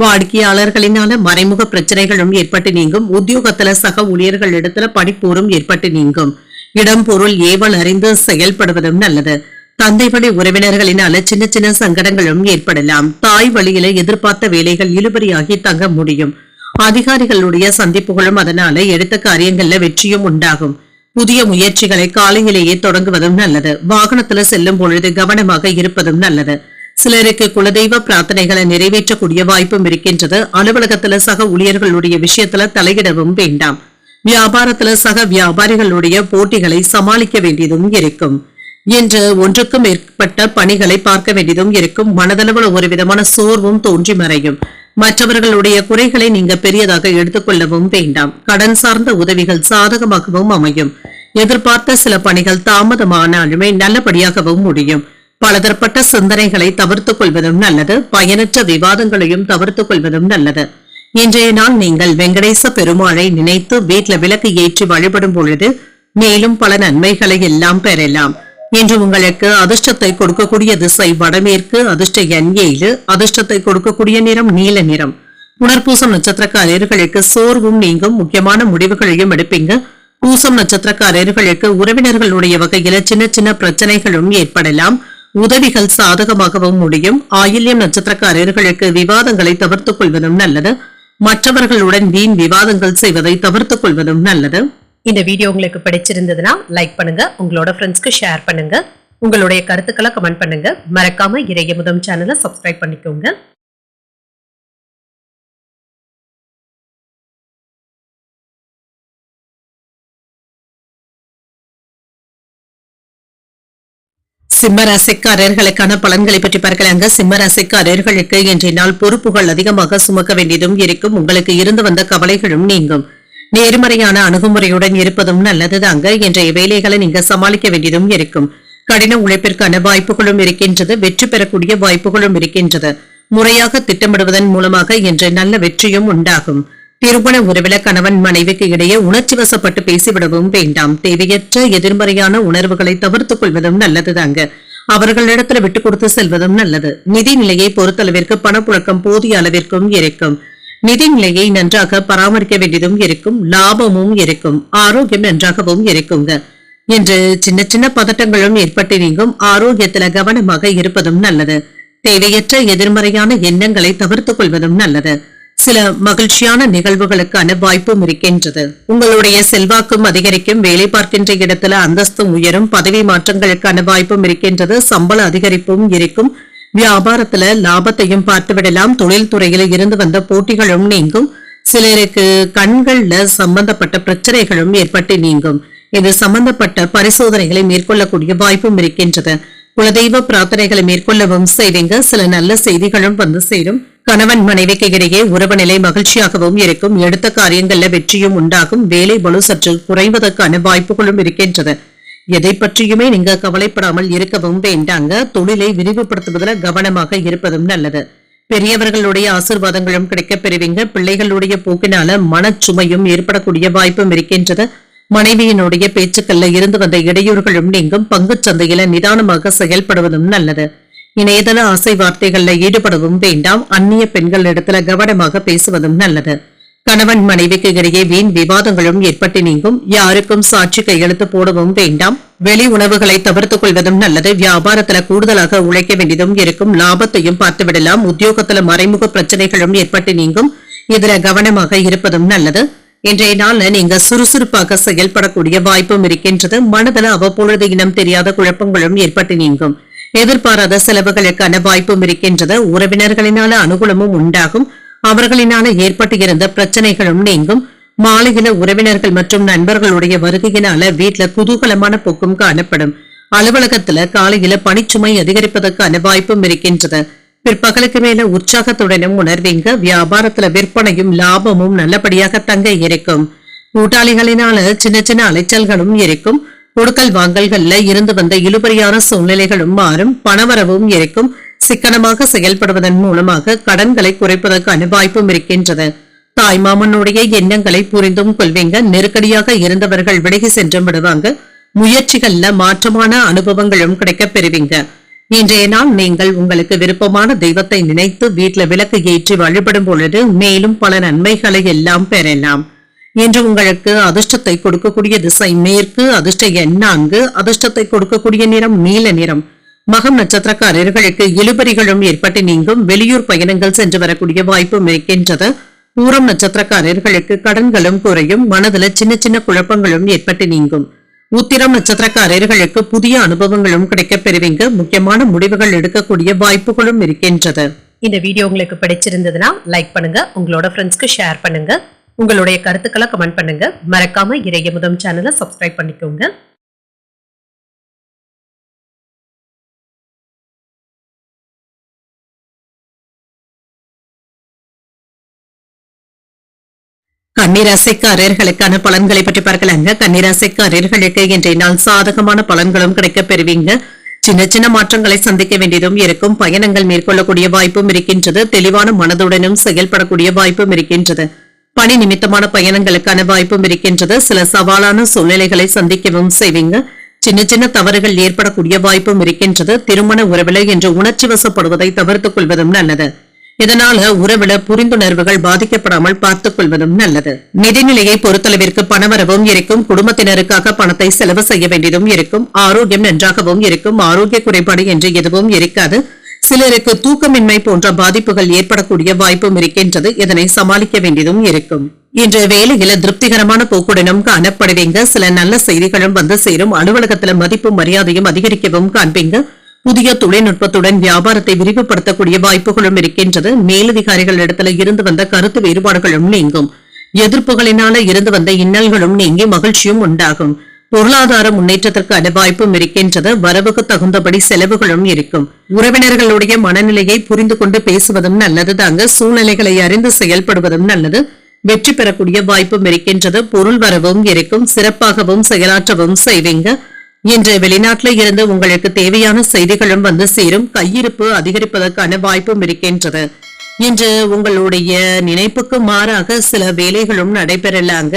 வாடிக்கையாளர்களினால மறைமுக பிரச்சனைகளும் ஏற்பட்டு நீங்கும். உத்தியோகத்துல சக ஊழியர்களிடத்துல படிப்போரும் ஏற்பட்டு நீங்கும். இடம் பொருள் ஏவல் அறிந்து செயல்படுவதும் நல்லது. தந்தை வழி உறவினர்களினால சின்ன சின்ன சங்கடங்களும் ஏற்படலாம். தாய் வழியில எதிர்பார்த்த வேலைகள் இழுபறியாகி தங்க முடியும். அதிகாரிகளுடைய சந்திப்புகளும் அதனால எடுத்த காரியங்கள்ல வெற்றியும் உண்டாகும். புதிய முயற்சிகளை காலையிலேயே தொடங்குவதும் நல்லது. வாகனத்துல செல்லும் பொழுது கவனமாக இருப்பதும் நல்லது. சிலருக்கு குலதெய்வ பிரார்த்தனைகளை நிறைவேற்றக்கூடிய வாய்ப்பும் இருக்கின்றது. அலுவலகத்துல சக ஊழியர்களுடைய விஷயத்துல தலையிடவும் வேண்டாம். வியாபாரத்துல சக வியாபாரிகளுடைய போட்டிகளை சமாளிக்க வேண்டியதும் இருக்கும். இன்று ஒன்றுக்கும் மேற்பட்ட பணிகளை பார்க்க வேண்டியதும் இருக்கும். மனதளவில் ஒரு விதமான சோர்வும் தோன்றி மறையும். மற்றவர்களுடைய குறைகளை நீங்க பெரியதாக எடுத்துக்கொள்ளவும் வேண்டாம். கடன் சார்ந்த உதவிகள் சாதகமாகவும் அமையும். எதிர்பார்த்த சில பணிகள் தாமதமானாலுமே நல்லபடியாகவும் முடியும். பலதரப்பட்ட சிந்தனைகளை தவிர்த்துக் கொள்வதும் நல்லது. பயனற்ற விவாதங்களையும் தவிர்த்துக் கொள்வதும் நல்லது. இன்றைய நாள் நீங்கள் வெங்கடேச பெருமாளை நினைத்து வீட்டுல விளக்கு ஏற்றி வழிபடும் பொழுது மேலும் பல நன்மைகளை எல்லாம் பெறலாம். இன்று உங்களுக்கு அதிர்ஷ்டத்தை கொடுக்கக்கூடிய திசை வடமேற்கு. அதிர்ஷ்ட எண் 7. அதிர்ஷ்டத்தை கொடுக்கக்கூடிய நிறம் நீல நிறம். புனர்பூசம் நட்சத்திரக்காரர்களுக்கு சோர்வும் நீங்கும். முக்கியமான முடிவுகளையும் எடுப்பீங்க. பூசம் நட்சத்திரக்காரர்களுக்கு உறவினர்களுடைய வகையில சின்ன சின்ன பிரச்சனைகளும் ஏற்படலாம். உதவிகள் சாதகமாகவும் முடியும். ஆயில்யம் நட்சத்திரக்காரர்களுக்கு விவாதங்களை தவிர்த்துக் கொள்வதும் நல்லது. மற்றவர்களுடன் வீண் விவாதங்கள் செய்வதை தவிர்த்துக் கொள்வதும் நல்லது. இந்த வீடியோ உங்களுக்கு பிடிச்சிருந்ததுன்னா லைக் பண்ணுங்க. உங்களோட ஃப்ரெண்ட்ஸ்க்கு ஷேர் பண்ணுங்க. உங்களுடைய கருத்துக்களை கமெண்ட் பண்ணுங்க. மறக்காம இறையமுதம் சேனலை சப்ஸ்கிரைப் பண்ணிக்கோங்க. சிம்ம ராசிக்காரர்களுக்கான பலன்களை பற்றி பார்க்கலாங்க. சிம்ம ராசிக்காரர்களுக்கு இன்றைய நாள் பொறுப்புகள் அதிகமாக சுமக்க வேண்டியதும் இருக்கும். உங்களுக்கு இருந்து வந்த கவலைகளும் நீங்கும். நேர்மறையான அணுகுமுறையுடன் இருப்பதும் நல்லதுதாங்க. இன்றைய வேலைகளை நீங்க சமாளிக்க வேண்டியதும் இருக்கும். கடின உழைப்பிற்கான வாய்ப்புகளும் இருக்கின்றது. வெற்றி பெறக்கூடிய வாய்ப்புகளும் இருக்கின்றது. முறையாக திட்டமிடுவதன் மூலமாக இன்று நல்ல வெற்றியும் உண்டாகும். திருமண உறவில கணவன் மனைவிக்கு இடையே உணர்ச்சி வசப்பட்டு பேசிவிடவும் வேண்டாம். தேவையற்ற எதிர்மறையான உணர்வுகளை தவிர்த்துக் கொள்வதும் நல்லதுதாங்க. அவர்களிடத்துல விட்டுக் கொடுத்து செல்வதும் நல்லது. நிதி நிலையை பொறுத்தளவிற்கு பணப்புழக்கம் போதிய அளவிற்கும் இருக்கும். நிதி நிலையை நன்றாக பராமரிக்க வேண்டியதும் இருக்கும். லாபமும் இருக்கும். ஆரோக்கியம் நன்றாகவும் இருக்குங்க. என்று சின்ன சின்ன பதட்டங்களும் ஏற்பட்டு நீங்கும். ஆரோக்கியத்துல கவனமாக இருப்பதும் நல்லது. தேவையற்ற எதிர்மறையான எண்ணங்களை தவிர்த்துக் கொள்வதும் நல்லது. சில மகிழ்ச்சியான நிகழ்வுகளுக்கான வாய்ப்பும் இருக்கின்றது. உங்களுடைய செல்வாக்கும் அதிகரிக்கும். வேலை பார்க்கின்ற இடத்துல அந்தஸ்தும் உயரும். பதவி மாற்றங்களுக்கான வாய்ப்பும் இருக்கின்றது. சம்பள அதிகரிப்பும் இருக்கும். வியாபாரத்துல லாபத்தையும் பார்த்துவிடலாம். தொழில் துறையில இருந்து வந்த போட்டிகளும் நீங்கும். சிலருக்கு கண்கள்ல சம்பந்தப்பட்ட பிரச்சனைகளும் ஏற்பட்டு நீங்கும். இது சம்பந்தப்பட்ட பரிசோதனைகளை மேற்கொள்ளக்கூடிய வாய்ப்பும் இருக்கின்றது. குலதெய்வ பிரார்த்தனைகளை மேற்கொள்ளவும் செய்வீங்க. சில நல்ல செய்திகளும் வந்து சேரும். கணவன் மனைவிக்கு இடையே உறவு நிலை மகிழ்ச்சியாகவும் இருக்கும். எடுத்த காரியங்கள்ல வெற்றியும் உண்டாகும். வேலை பளு சற்று குறைவதற்கான வாய்ப்புகளும் இருக்கின்றது. எதை பற்றியுமே நீங்க கவலைப்படாமல் இருக்கவும் வேண்டாங்க. தொழிலை விரிவுபடுத்துவதில் கவனமாக இருப்பதும் நல்லது. பெரியவர்களுடைய ஆசீர்வாதங்களும் கிடைக்கப் பெறுவீங்க. பிள்ளைகளுடைய போக்கினால மனச்சுமையும் ஏற்படக்கூடிய வாய்ப்பும் இருக்கின்றது. மனைவியினுடைய பேச்சுக்கள்ல இருந்து வந்த இடையூறுகளும் நீங்கும். பங்குச் சந்தையில நிதானமாக செயல்படுவதும் நல்லது. இணையதள ஆசை வார்த்தைகள்ல ஈடுபடவும் வேண்டாம். அந்நிய பெண்கள் இடத்துல கவனமாக பேசுவதும் நல்லது. கணவன் மனைவிக்கு இடையே வீண் விவாதங்களும் ஏற்பட்டு நீங்கும். யாருக்கும் சாட்சி கையெழுத்து போடவும் வேண்டாம். வெளி உணவுகளை தவிர்த்துக் கொள்வதும் நல்லது. வியாபாரத்துல கூடுதலாக உழைக்க வேண்டியதும் இருக்கும். லாபத்தையும் பார்த்து விடலாம். உத்தியோகத்துல மறைமுக பிரச்சனைகளும் ஏற்பட்டு நீங்கும். இதுல கவனமாக இருப்பதும் நல்லது. இன்றைய நாள்ல நீங்க சுறுசுறுப்பாக செயல்படக்கூடிய வாய்ப்பும் இருக்கின்றது. மனதில் அவ்வப்பொழுது இனம் தெரியாத குழப்பங்களும் ஏற்பட்டு நீங்கும். எதிர்பாராத செலவுகளுக்கான வாய்ப்பும் இருக்கின்றது. உறவினர்களினால அனுகூலமும் உண்டாகும். அவர்களினால ஏற்பட்டு இருந்த பிரச்சனைகளும் நீங்கும். மாலையில உறவினர்கள் மற்றும் நண்பர்களுடைய வருகையினால வீட்டுல குதூகலமான போக்கும் காணப்படும். அலுவலகத்துல காலையில பணிச்சுமை அதிகரிப்பதற்கான வாய்ப்பும் இருக்கின்றது. பிற்பகலுக்கு மேல உற்சாகத்துடனும் உணர்வீங்க. வியாபாரத்துல விற்பனையும் லாபமும் நல்லபடியாக தங்க இருக்கும். கூட்டாளிகளினால சின்ன சின்ன அலைச்சல்களும் இருக்கும். கொடுக்கல் வாங்கல்கள்ல இருந்து வந்த இழுபறியான சூழ்நிலைகளும் மாறும். பணவரவும் இருக்கும். சிக்கனமாக செயல்படுவதன் மூலமாக கடன்களை குறைப்பதற்கான வாய்ப்பும் இருக்கின்றது. தாய்மாமனுடைய எண்ணங்களை புரிந்தும் கொள்வீங்க. நெருக்கடியாக இருந்தவர்கள் விலகி சென்று விடுவாங்க. முயற்சிகள்ல மாற்றமான அனுபவங்களும் கிடைக்கப் பெறுவீங்க. இன்றைய நாள் நீங்கள் உங்களுக்கு விருப்பமான தெய்வத்தை நினைத்து வீட்டுல விளக்கு ஏற்றி வழிபடும் பொழுது மேலும் பல நன்மைகளை எல்லாம் பெறலாம். இன்று உங்களுக்கு அதிர்ஷ்டத்தை கொடுக்கக்கூடிய திசை மேற்கு. அதிர்ஷ்ட எண் 4. அதிர்ஷ்டத்தை கொடுக்கக்கூடிய நிறம் நீல நிறம். மகம் நட்சத்திரக்காரர்களுக்கு இழுபறிகளும் ஏற்பட்டு நீங்கும். வெளியூர் பயணங்கள் சென்று வரக்கூடிய வாய்ப்பும் இருக்கின்றது. பூரம் நட்சத்திரக்காரர்களுக்கு கடன்களும் குறையும். மனதுல சின்ன சின்ன குழப்பங்களும் ஏற்பட்டு நீங்கும். உத்திரம் நட்சத்திரக்காரர்களுக்கு புதிய அனுபவங்களும் கிடைக்கப் பெறுவீங்க. முக்கியமான முடிவுகள் எடுக்கக்கூடிய வாய்ப்புகளும் இருக்கின்றது. இந்த வீடியோ உங்களுக்கு பிடிச்சிருந்ததுன்னா லைக் பண்ணுங்க, உங்களோட ஃப்ரெண்ட்ஸ்க்கு ஷேர் பண்ணுங்க, உங்களுடைய கருத்துக்களை கமெண்ட் பண்ணுங்க. மறக்காம இறையமுதம் சேனலை சப்ஸ்கிரைப் பண்ணிக்கோங்க. கன்னிராசிக்காரர்களுக்கான பலன்களை பற்றி பார்க்கலாங்க. கன்னிராசிக்காரர்களுக்கு இன்றைய நாள் சாதகமான பலன்களும் கிடைக்கப் பெறுவீங்க. சின்ன சின்ன மாற்றங்களை சந்திக்க வேண்டியதும் இருக்கும். பயணங்கள் மேற்கொள்ளக்கூடிய வாய்ப்பும் இருக்கின்றது. தெளிவான மனதுடனும் செயல்படக்கூடிய வாய்ப்பும் இருக்கின்றது. பணி நிமித்தமான பயணங்களுக்கான வாய்ப்பும் இருக்கின்றது. சில சவாலான சூழ்நிலைகளை சந்திக்கவும் செய்வீங்க. சின்ன சின்ன தவறுகள் ஏற்படக்கூடிய வாய்ப்பும் இருக்கின்றது. திருமண உறவில என்று உணர்ச்சி வசப்படுவதை தவிர்த்துக் கொள்வதும் நல்லது. இதனால உறவில புரிந்துணர்வுகள் பாதிக்கப்படாமல் பார்த்துக் கொள்வதும் நல்லது. நிதிநிலையை பொறுத்தளவிற்கு பணவரவும் இருக்கும். குடும்பத்தினருக்காக பணத்தை செலவு செய்ய வேண்டியதும் இருக்கும். ஆரோக்கியம் நன்றாகவும் இருக்கும். ஆரோக்கிய குறைபாடு என்று எதுவும் இருக்காது. சிலருக்கு தூக்கமின்மை போன்ற பாதிப்புகள் ஏற்படக்கூடிய வாய்ப்பும் இருக்கின்றது. இதனை சமாளிக்க வேண்டியதும் இருக்கும். இன்று வேலையில திருப்திகரமான போக்குடனும் காணப்படுவீங்க. சில நல்ல செய்திகளும் வந்து சேரும். அலுவலகத்துல மதிப்பும் மரியாதையும் அதிகரிக்கவும் காண்பீங்க. புதிய தொழில்நுட்பத்துடன் வியாபாரத்தை விரிவுபடுத்தக்கூடிய வாய்ப்புகளும் இருக்கின்றது. மேலதிகாரிகள் இடத்துல இருந்து வந்த கருத்து வேறுபாடுகளும் நீங்கும். எதிர்ப்புகளினால இருந்து வந்த இன்னல்களும் நீங்கி மகிழ்ச்சியும் உண்டாகும். பொருளாதார முன்னேற்றத்திற்கான வாய்ப்பும் இருக்கின்றது. வரவுக்கு தகுந்தபடி செலவுகளும் இருக்கும். உறவினர்களுடைய மனநிலையை புரிந்து கொண்டு பேசுவதும் நல்லது தாங்க. சூழ்நிலைகளை அறிந்து செயல்படுவதும் நல்லது. வெற்றி பெறக்கூடிய வாய்ப்பும் இருக்கின்றது. பொருள் வரவும் இருக்கும். சிறப்பாகவும் செயலாற்றவும் செய்வீங்க. இன்று வெளிநாட்டில இருந்து உங்களுக்கு தேவையான செய்திகளும் வந்து சேரும். கையிருப்பு அதிகரிப்பதற்கான வாய்ப்பும் இருக்கின்றது. இன்று உங்களுடைய நினைப்புக்கு மாறாக சில வேலைகளும் நடைபெறலாங்க.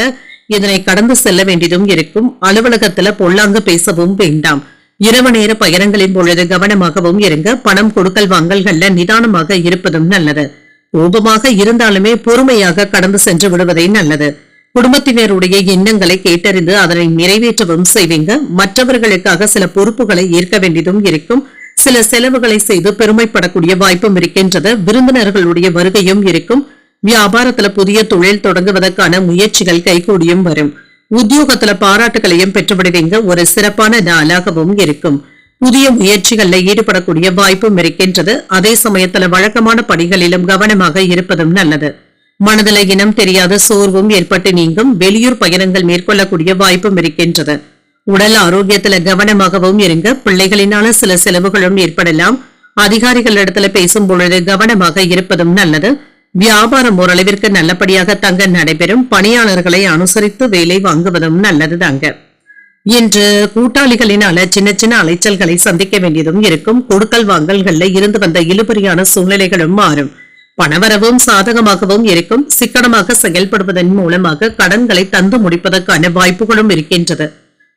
இதனை கடந்து செல்ல வேண்டியதும் இருக்கும். அலுவலகத்துல பொல்லாங்கு பேசவும் வேண்டாம். இரவு நேர பயணங்களின் பொழுது கவனமாகவும் இருங்க. பணம் கொடுக்கல் வாங்கல்கள்ல நிதானமாக இருப்பதும் நல்லது. கோபமாக இருந்தாலுமே பொறுமையாக கடந்து சென்று விடுவதே நல்லது. குடும்பத்தினருடைய எண்ணங்களை கேட்டறிந்து அதனை நிறைவேற்றவும் செய்வீங்க. மற்றவர்களுக்காக சில பொறுப்புகளை ஏற்க வேண்டியதும் இருக்கும். சில செலவுகளை செய்து பெருமைப்படக்கூடிய வாய்ப்பும் இருக்கின்றது. விருந்தினர்களுடைய வருகையும் இருக்கும். வியாபாரத்துல புதிய தொழில் தொடங்குவதற்கான முயற்சிகள் கைகூடியும் வரும். உத்தியோகத்துல பாராட்டுகளையும் பெற்றுவிடுவீங்க. ஒரு சிறப்பான நாளாகவும் இருக்கும். புதிய முயற்சிகள்ல ஈடுபடக்கூடிய வாய்ப்பும் இருக்கின்றது. அதே சமயத்துல வழக்கமான பணிகளிலும் கவனமாக இருப்பதும் நல்லது. மனதில இனம் தெரியாத சோர்வும் ஏற்பட்டு நீங்கும். வெளியூர் பயணங்கள் மேற்கொள்ளக்கூடிய வாய்ப்பும் இருக்கின்றது. உடல் ஆரோக்கியத்துல கவனமாகவும் இருங்க. பிள்ளைகளினால சில செலவுகளும் ஏற்படலாம். அதிகாரிகளிடத்துல பேசும் பொழுது கவனமாக இருப்பதும் நல்லது. வியாபாரம் ஓரளவிற்கு நல்லபடியாக தங்க நடைபெறும். பணியாளர்களை அனுசரித்து வேலை வாங்குவதும் நல்லது தாங்க. இன்று கூட்டாளிகளினால சின்ன சின்ன அலைச்சல்களை சந்திக்க வேண்டியதும் இருக்கும். கொடுக்கல் வாங்கல்கள்ல இருந்து வந்த இழுபறியான சூழ்நிலைகளும் மாறும். பணவரவும் சாதகமாகவும் இருக்கும். சிக்கனமாக செயல்படுவதன் மூலமாக கடன்களை தந்து முடிப்பதற்கான வாய்ப்புகளும் இருக்கின்றது.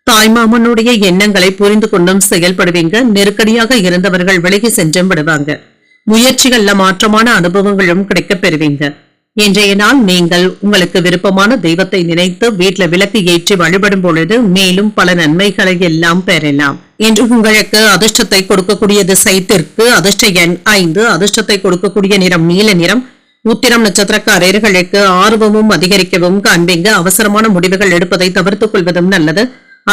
தாய்மாமனுடைய எண்ணங்களை புரிந்து கொண்டும் செயல்படுவீங்க. நெருக்கடியாக இருந்தவர்கள் விலகி சென்றும் விடுவாங்க. முயற்சிகள்ல மாற்றமான அனுபவங்களும் கிடைக்கப் பெறுவீங்க. இன்றைய நாள் நீங்கள் உங்களுக்கு விருப்பமான தெய்வத்தை நினைத்து வீட்டுல விளக்கு ஏற்றி வழிபடும் பொழுது மேலும் பல நன்மைகளை எல்லாம் பெறலாம். இன்று உங்களுக்கு அதிர்ஷ்டத்தை கொடுக்கக்கூடிய திசை தெற்கு, அதிர்ஷ்ட எண் 5, அதிர்ஷ்டத்தை கொடுக்கக்கூடிய நிறம் நீல நிறம். உத்திரம் நட்சத்திரக்காரர்களுக்கு ஆர்வமும் அதிகரிக்கவும் காண்பீங்க. அவசரமான முடிவுகள் எடுப்பதை தவிர்த்துக் கொள்வதும் நல்லது.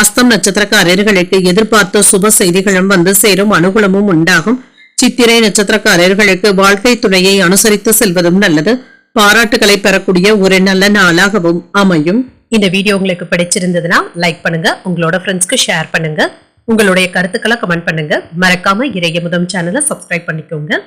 அஸ்தம் நட்சத்திரக்காரர்களுக்கு எதிர்பார்த்த சுப செய்திகளும் வந்து சேரும். அனுகூலமும் உண்டாகும். சித்திரை நட்சத்திரக்காரர்களுக்கு வாழ்க்கை துணையை அனுசரித்து செல்வதும் நல்லது. பாராட்டுகளை பெறக்கூடிய ஒரு நல்ல நாளாகவும் அமையும். இந்த வீடியோ உங்களுக்கு பிடிச்சிருந்ததுன்னா லைக் பண்ணுங்க, உங்களோட ஃப்ரெண்ட்ஸ்க்கு ஷேர் பண்ணுங்க, உங்களுடைய கருத்துக்களை கமெண்ட் பண்ணுங்க. மறக்காம இறையமுதம் சேனலை சப்ஸ்கிரைப் பண்ணிக்கோங்க.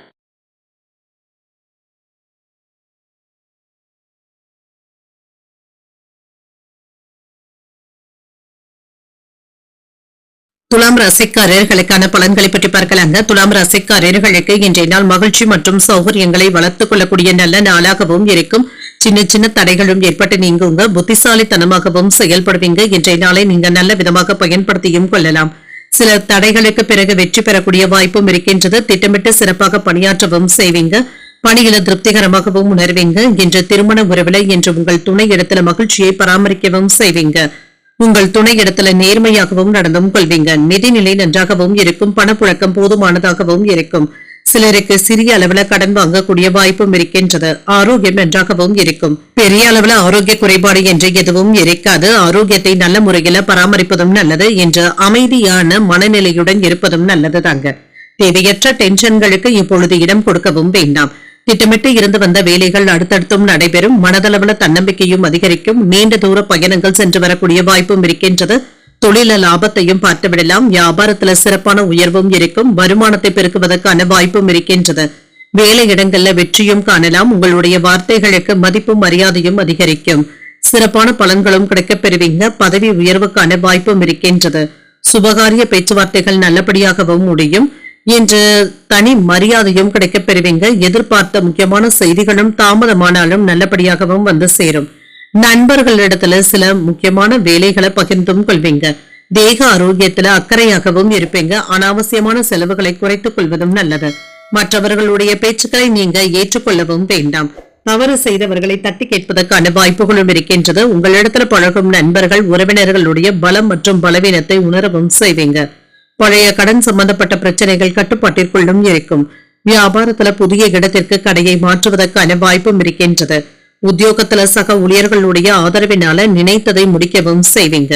துலாம் ராசிக்காரர்களுக்கான பலன்களை பற்றி பார்க்கலாங்க. துலாம் ராசிக்காரர்களுக்கு இன்றைய நாள் மகிழ்ச்சி மற்றும் சௌகரியங்களை வளர்த்துக் கொள்ளக்கூடிய நல்ல நாளாகவும் இருக்கும். சின்ன சின்ன தடைகளும் ஏற்பட்டு நீங்குங்க. புத்திசாலித்தனமாகவும் செயல்படுவீங்க. இன்றைய நாளை நீங்க நல்ல விதமாக பயன்படுத்தியும் கொள்ளலாம். சில தடைகளுக்கு பிறகு வெற்றி பெறக்கூடிய வாய்ப்பும் இருக்கின்றது. திட்டமிட்டு சிறப்பாக பணியாற்றவும் செய்வீங்க. பணியில திருப்திகரமாகவும் உணர்வீங்க. இன்று திருமண உறவுல இன்று உங்கள் துணை இடத்துல மகிழ்ச்சியை பராமரிக்கவும் செய்வீங்க. உங்கள் துணை இடத்துல நேர்மையாகவும் நடந்தும் கொள்வீங்க. நிதிநிலை நன்றாகவும் இருக்கும். பணப்புழக்கம் போதுமானதாகவும் இருக்கும். சிலருக்கு சிறிய அளவுல கடன் வாங்கக்கூடிய வாய்ப்பும் இருக்கின்றது. ஆரோக்கியம் நன்றாகவும் இருக்கும். பெரிய அளவுல ஆரோக்கிய குறைபாடு என்று எதுவும் இருக்காது. ஆரோக்கியத்தை நல்ல முறையில பராமரிப்பதும் நல்லது. என்று அமைதியான மனநிலையுடன் இருப்பதும் நல்லது தாங்க. தேவையற்ற டென்ஷன்களுக்கு இப்பொழுது இடம் கொடுக்கவும் வேண்டாம். திட்டமிட்டு இருந்து வந்த வேலைகள் அடுத்தடுத்தும் நடைபெறும். மனதளவுல தன்னம்பிக்கையும் அதிகரிக்கும். நீண்ட தூர பயணங்கள் சென்று வரக்கூடிய வாய்ப்பும் இருக்கின்றது. தொழில லாபத்தையும் பார்த்துவிடலாம். வியாபாரத்துல சிறப்பான உயர்வும் இருக்கும். வருமானத்தை பெருக்குவதற்கான வாய்ப்பும் இருக்கின்றது. வேலை இடங்கள்ல வெற்றியும் காணலாம். உங்களுடைய வார்த்தைகளுக்கு மதிப்பும் மரியாதையும் அதிகரிக்கும். சிறப்பான பலன்களும் கிடைக்கப் பெறுவீங்க. பதவி உயர்வுக்கான வாய்ப்பும் இருக்கின்றது. சுபகாரிய பேச்சுவார்த்தைகள் நல்லபடியாகவும் முடியும். இன்று தனி மரியாதையும் கிடைக்கப் பெறுவீங்க. எதிர்பார்த்த முக்கியமான செய்திகளும் தாமதமானாலும் நல்லபடியாகவும் வந்து சேரும். நண்பர்களிடத்துல சில முக்கியமான வேலைகளை பகிர்ந்தும் கொள்வீங்க. தேக ஆரோக்கியத்துல அக்கறையாகவும் இருப்பீங்க. அனாவசியமான செலவுகளை குறைத்துக் கொள்வதும் நல்லது. மற்றவர்களுடைய பேச்சுக்களை நீங்க ஏற்றுக்கொள்ளவும் வேண்டாம். தவறு செய்தவர்களை தட்டி கேட்பதற்கான வாய்ப்புகளும் இருக்கின்றது. உங்களிடத்துல பழகும் நண்பர்கள் உறவினர்களுடைய பலம் மற்றும் பலவீனத்தை உணரவும் செய்வீங்க. பழைய கடன் சம்பந்தப்பட்ட பிரச்சனைகள் கட்டுப்பாட்டிற்குள்ளும் இருக்கும். வியாபாரத்துல புதிய இடத்திற்கு கடையை மாற்றுவதற்கான வாய்ப்பும் இருக்கின்றது. உத்தியோகத்துல சக ஊழியர்களுடைய ஆதரவினால நினைத்ததை முடிக்கவும் செய்வீங்க.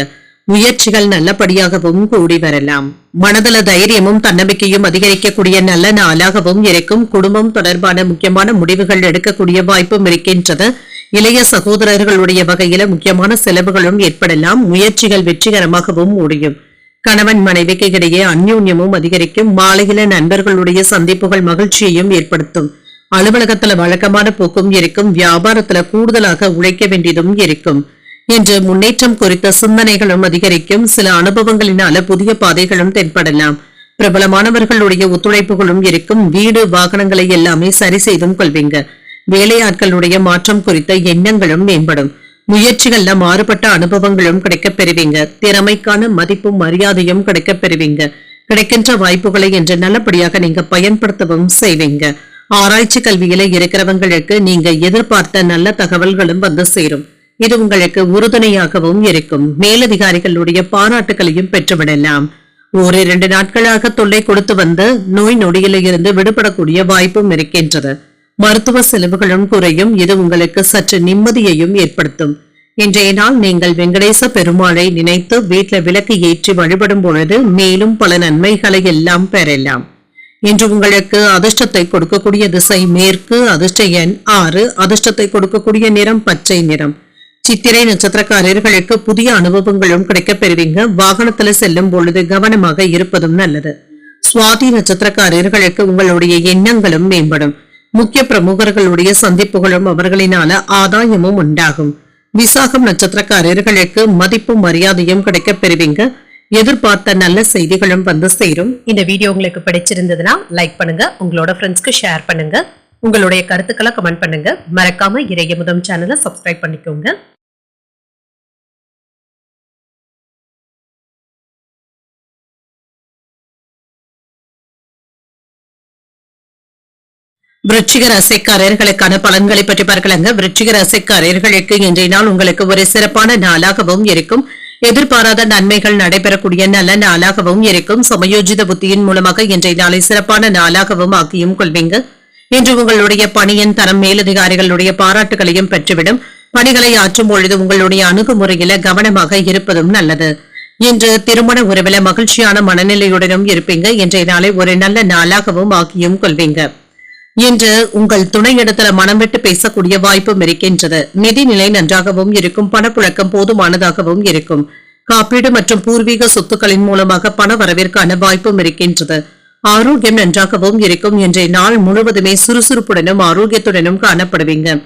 முயற்சிகள் நல்லபடியாகவும் கூடி வரலாம். மனதள தைரியமும் தன்னம்பிக்கையும் அதிகரிக்கக்கூடிய நல்ல நாளாகவும் இருக்கும். குடும்பம் தொடர்பான முக்கியமான முடிவுகள் எடுக்கக்கூடிய வாய்ப்பும் இருக்கின்றது. இளைய சகோதரர்களுடைய வகையில முக்கியமான செலவுகளும் ஏற்படலாம். முயற்சிகள் வெற்றிகரமாகவும் முடியும். கணவன் மனைவிக்கு இடையே அந்யோன்யமும் அதிகரிக்கும். மாலையில நண்பர்களுடைய சந்திப்புகள் மகிழ்ச்சியையும் ஏற்படுத்தும். அலுவலகத்துல வழக்கமான போக்கும் இருக்கும். வியாபாரத்துல கூடுதலாக உழைக்க வேண்டியதும் இருக்கும். இன்று முன்னேற்றம் குறித்த சிந்தனைகளும் அதிகரிக்கும். சில அனுபவங்களினால புதிய பாதைகளும் தென்படலாம். பிரபலமானவர்களுடைய ஒத்துழைப்புகளும் இருக்கும். வீடு வாகனங்களை எல்லாமே சரி செய்தும் கொள்வீங்க. வேலையாட்களுடைய மாற்றம் குறித்த எண்ணங்களும் மேம்படும். முயற்சிகள்ல மாறுபட்ட அனுபவங்களும் கிடைக்கப் பெறுவீங்க. திறமைக்கான மதிப்பும் மரியாதையும் கிடைக்கப் பெறுவீங்க. கிடைக்கின்ற வாய்ப்புகளை என்று நல்லபடியாக நீங்க பயன்படுத்தவும் செய்வீங்க. ஆராய்ச்சி கல்வியில இருக்கிறவங்களுக்கு நீங்க எதிர்பார்த்த நல்ல தகவல்களும் வந்து சேரும். இது உங்களுக்கு உறுதுணையாகவும் இருக்கும். மேலதிகாரிகளுடைய பாராட்டுகளையும் பெற்றுவிடலாம். 1-2 நாட்களாக தொல்லை கொடுத்து வந்த நோய் நொடியில இருந்து விடுபடக்கூடிய வாய்ப்பும் இருக்கின்றது. மருத்துவ செலவுகளும் குறையும். இது உங்களுக்கு சற்று நிம்மதியையும் ஏற்படுத்தும். இன்றைய நாள் நீங்கள் வெங்கடேச பெருமாளை நினைத்து வீட்டுல விளக்கு ஏற்றி வழிபடும் பொழுது மேலும் பல நன்மைகளை எல்லாம் பெறலாம். இன்று உங்களுக்கு அதிர்ஷ்டத்தை கொடுக்கக்கூடிய திசை மேற்கு, அதிர்ஷ்ட எண் 6, அதிர்ஷ்டத்தை கொடுக்கக்கூடிய நிறம் பச்சை நிறம். சித்திரை நட்சத்திரக்காரர்களுக்கு புதிய அனுபவங்களும் கிடைக்கப் பெறுவீங்க. வாகனத்துல செல்லும் பொழுது கவனமாக இருப்பதும் நல்லது. சுவாதி நட்சத்திரக்காரர்களுக்கு உங்களுடைய எண்ணங்களும் மேம்படும். முக்கிய பிரமுகர்களுடைய சந்திப்புகளும் அவர்களினால ஆதாயமும் உண்டாகும். விசாகம் நட்சத்திரக்காரர்களுக்கு மதிப்பும் மரியாதையும் கிடைக்கப் பெறுவீங்க. எதிர்பார்த்த நல்ல செய்திகளும் வந்து சேரும். இந்த வீடியோ உங்களுக்கு பிடிச்சிருந்ததுன்னா லைக் பண்ணுங்க, உங்களோட ஃப்ரெண்ட்ஸ்க்கு ஷேர் பண்ணுங்க, உங்களுடைய கருத்துக்களை கமெண்ட் பண்ணுங்க. மறக்காம இறையமுதம் சேனலை சப்ஸ்கிரைப் பண்ணிக்கோங்க. விருச்சிக ராசிக்காரர்களுக்கான பலன்களை பற்றி பார்க்கலாங்க. விருச்சிக ராசிக்காரர்களுக்கு இன்றைய நாள் உங்களுக்கு ஒரு சிறப்பான நாளாகவும் இருக்கும். எதிர்பாராத நன்மைகள் நடைபெறக்கூடிய நல்ல நாளாகவும் இருக்கும். சமயோஜித புத்தியின் மூலமாக இன்றைய நாளை சிறப்பான நாளாகவும் ஆக்கியும் கொள்வீங்க. இன்று உங்களுடைய பணியின் தரம் மேலதிகாரிகளுடைய பாராட்டுகளையும் பெற்றுவிடும். பணிகளை ஆற்றும் பொழுது உங்களுடைய அணுகுமுறையில கவனமாக இருப்பதும் நல்லது. இன்று திருமண உறவில மகிழ்ச்சியான மனநிலையுடனும் இருப்பீங்க. இன்றைய நாளை ஒரு நல்ல நாளாகவும் ஆக்கியும் கொள்வீங்க. இன்று உங்கள் துணையிடத்துல மனம் விட்டு பேசக்கூடிய வாய்ப்பும் இருக்கின்றது. நிதிநிலை நன்றாகவும் இருக்கும். பணப்புழக்கம் போதுமானதாகவும் இருக்கும். காப்பீடு மற்றும் பூர்வீக சொத்துக்களின் மூலமாக பண வரவிற்கான வாய்ப்பும் இருக்கின்றது. ஆரோக்கியம் நன்றாகவும் இருக்கும். இன்றைய நாள் முழுவதுமே சுறுசுறுப்புடனும் ஆரோக்கியத்துடனும் காணப்படுவீங்க.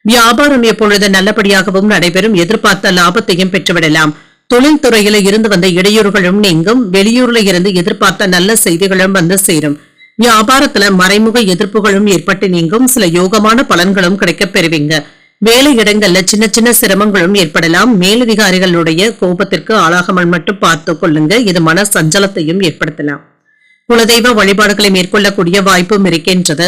வியாபாரம் எப்பொழுது நல்லபடியாகவும் நடைபெறும். எதிர்பார்த்த லாபத்தையும் பெற்றுவிடலாம். தொழில் துறையில இருந்து வந்த இடையூறுகளும் நீங்கும். வெளியூர்ல இருந்து எதிர்பார்த்த நல்ல செய்திகளும் வந்து சேரும். வியாபாரத்துல மறைமுக எதிர்ப்புகளும் ஏற்பட்டு நீங்கும். சில யோகமான பலன்களும் கிடைக்கப் பெறுவீங்க. வேலை இடங்கள்ல சின்ன சின்ன சிரமங்களும் ஏற்படலாம். மேலதிகாரிகளுடைய கோபத்திற்கு ஆளாகாமல் மட்டும் பார்த்துக் கொள்ளுங்க. இது மன சஞ்சலத்தையும் ஏற்படுத்தலாம். குலதெய்வ வழிபாடுகளை மேற்கொள்ளக்கூடிய வாய்ப்பும் இருக்கின்றது.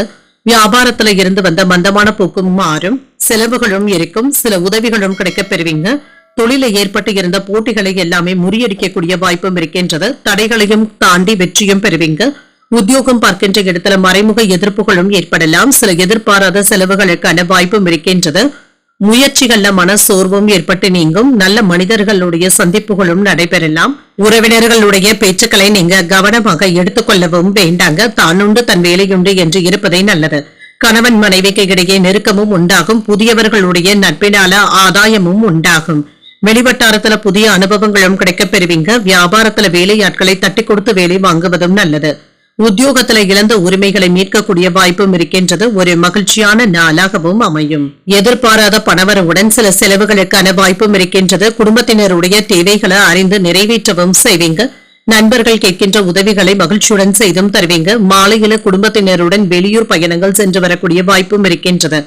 வியாபாரத்துல இருந்து வந்த மந்தமான போக்கும் மாறும். செலவுகளும் இருக்கும். சில உதவிகளும் கிடைக்கப் பெறுவீங்க. தொழில ஏற்பட்டு இருந்த போட்டிகளை எல்லாமே முறியடிக்கக்கூடிய வாய்ப்பும் இருக்கின்றது. தடைகளையும் தாண்டி வெற்றியும் பெறுவீங்க. உத்தியோகம் பார்க்கின்ற இடத்துல மறைமுக எதிர்ப்புகளும் ஏற்படலாம். சில எதிர்பாராத செலவுகளுக்கான வாய்ப்பும் இருக்கின்றது. முயற்சிகள்ல மன சோர்வும் ஏற்பட்டு நீங்கும். நல்ல மனிதர்களுடைய சந்திப்புகளும் நடைபெறலாம். உறவினர்களுடைய பேச்சுக்களை நீங்க கவனமாக எடுத்துக்கொள்ளவும் வேண்டாங்க. தானுண்டு தன் வேலையுண்டு என்று இருப்பதே நல்லது. கணவன் மனைவிக்கு இடையே நெருக்கமும் உண்டாகும். புதியவர்களுடைய நட்பினால ஆதாயமும் உண்டாகும். வெளிவட்டாரத்துல புதிய அனுபவங்களும் கிடைக்கப் பெறுவீங்க. வியாபாரத்துல வேலையாட்களை தட்டி கொடுத்து வேலை வாங்குவதும் நல்லது. உத்தியோகத்துல இழந்த உரிமைகளை மீட்கக்கூடிய வாய்ப்பும் இருக்கின்றது. ஒரு மகிழ்ச்சியான நாளாகவும் அமையும். எதிர்பாராத பணவரவுடன் சில செலவுகளுக்கான வாய்ப்பும் இருக்கின்றது. குடும்பத்தினருடைய தேவைகளை அறிந்து நிறைவேற்றவும் செய்வீங்க. நண்பர்கள் கேட்கின்ற உதவிகளை மகிழ்ச்சியுடன் செய்தும் தருவீங்க. மாலையில குடும்பத்தினருடன் வெளியூர் பயணங்கள் சென்று வரக்கூடிய வாய்ப்பும் இருக்கின்றது.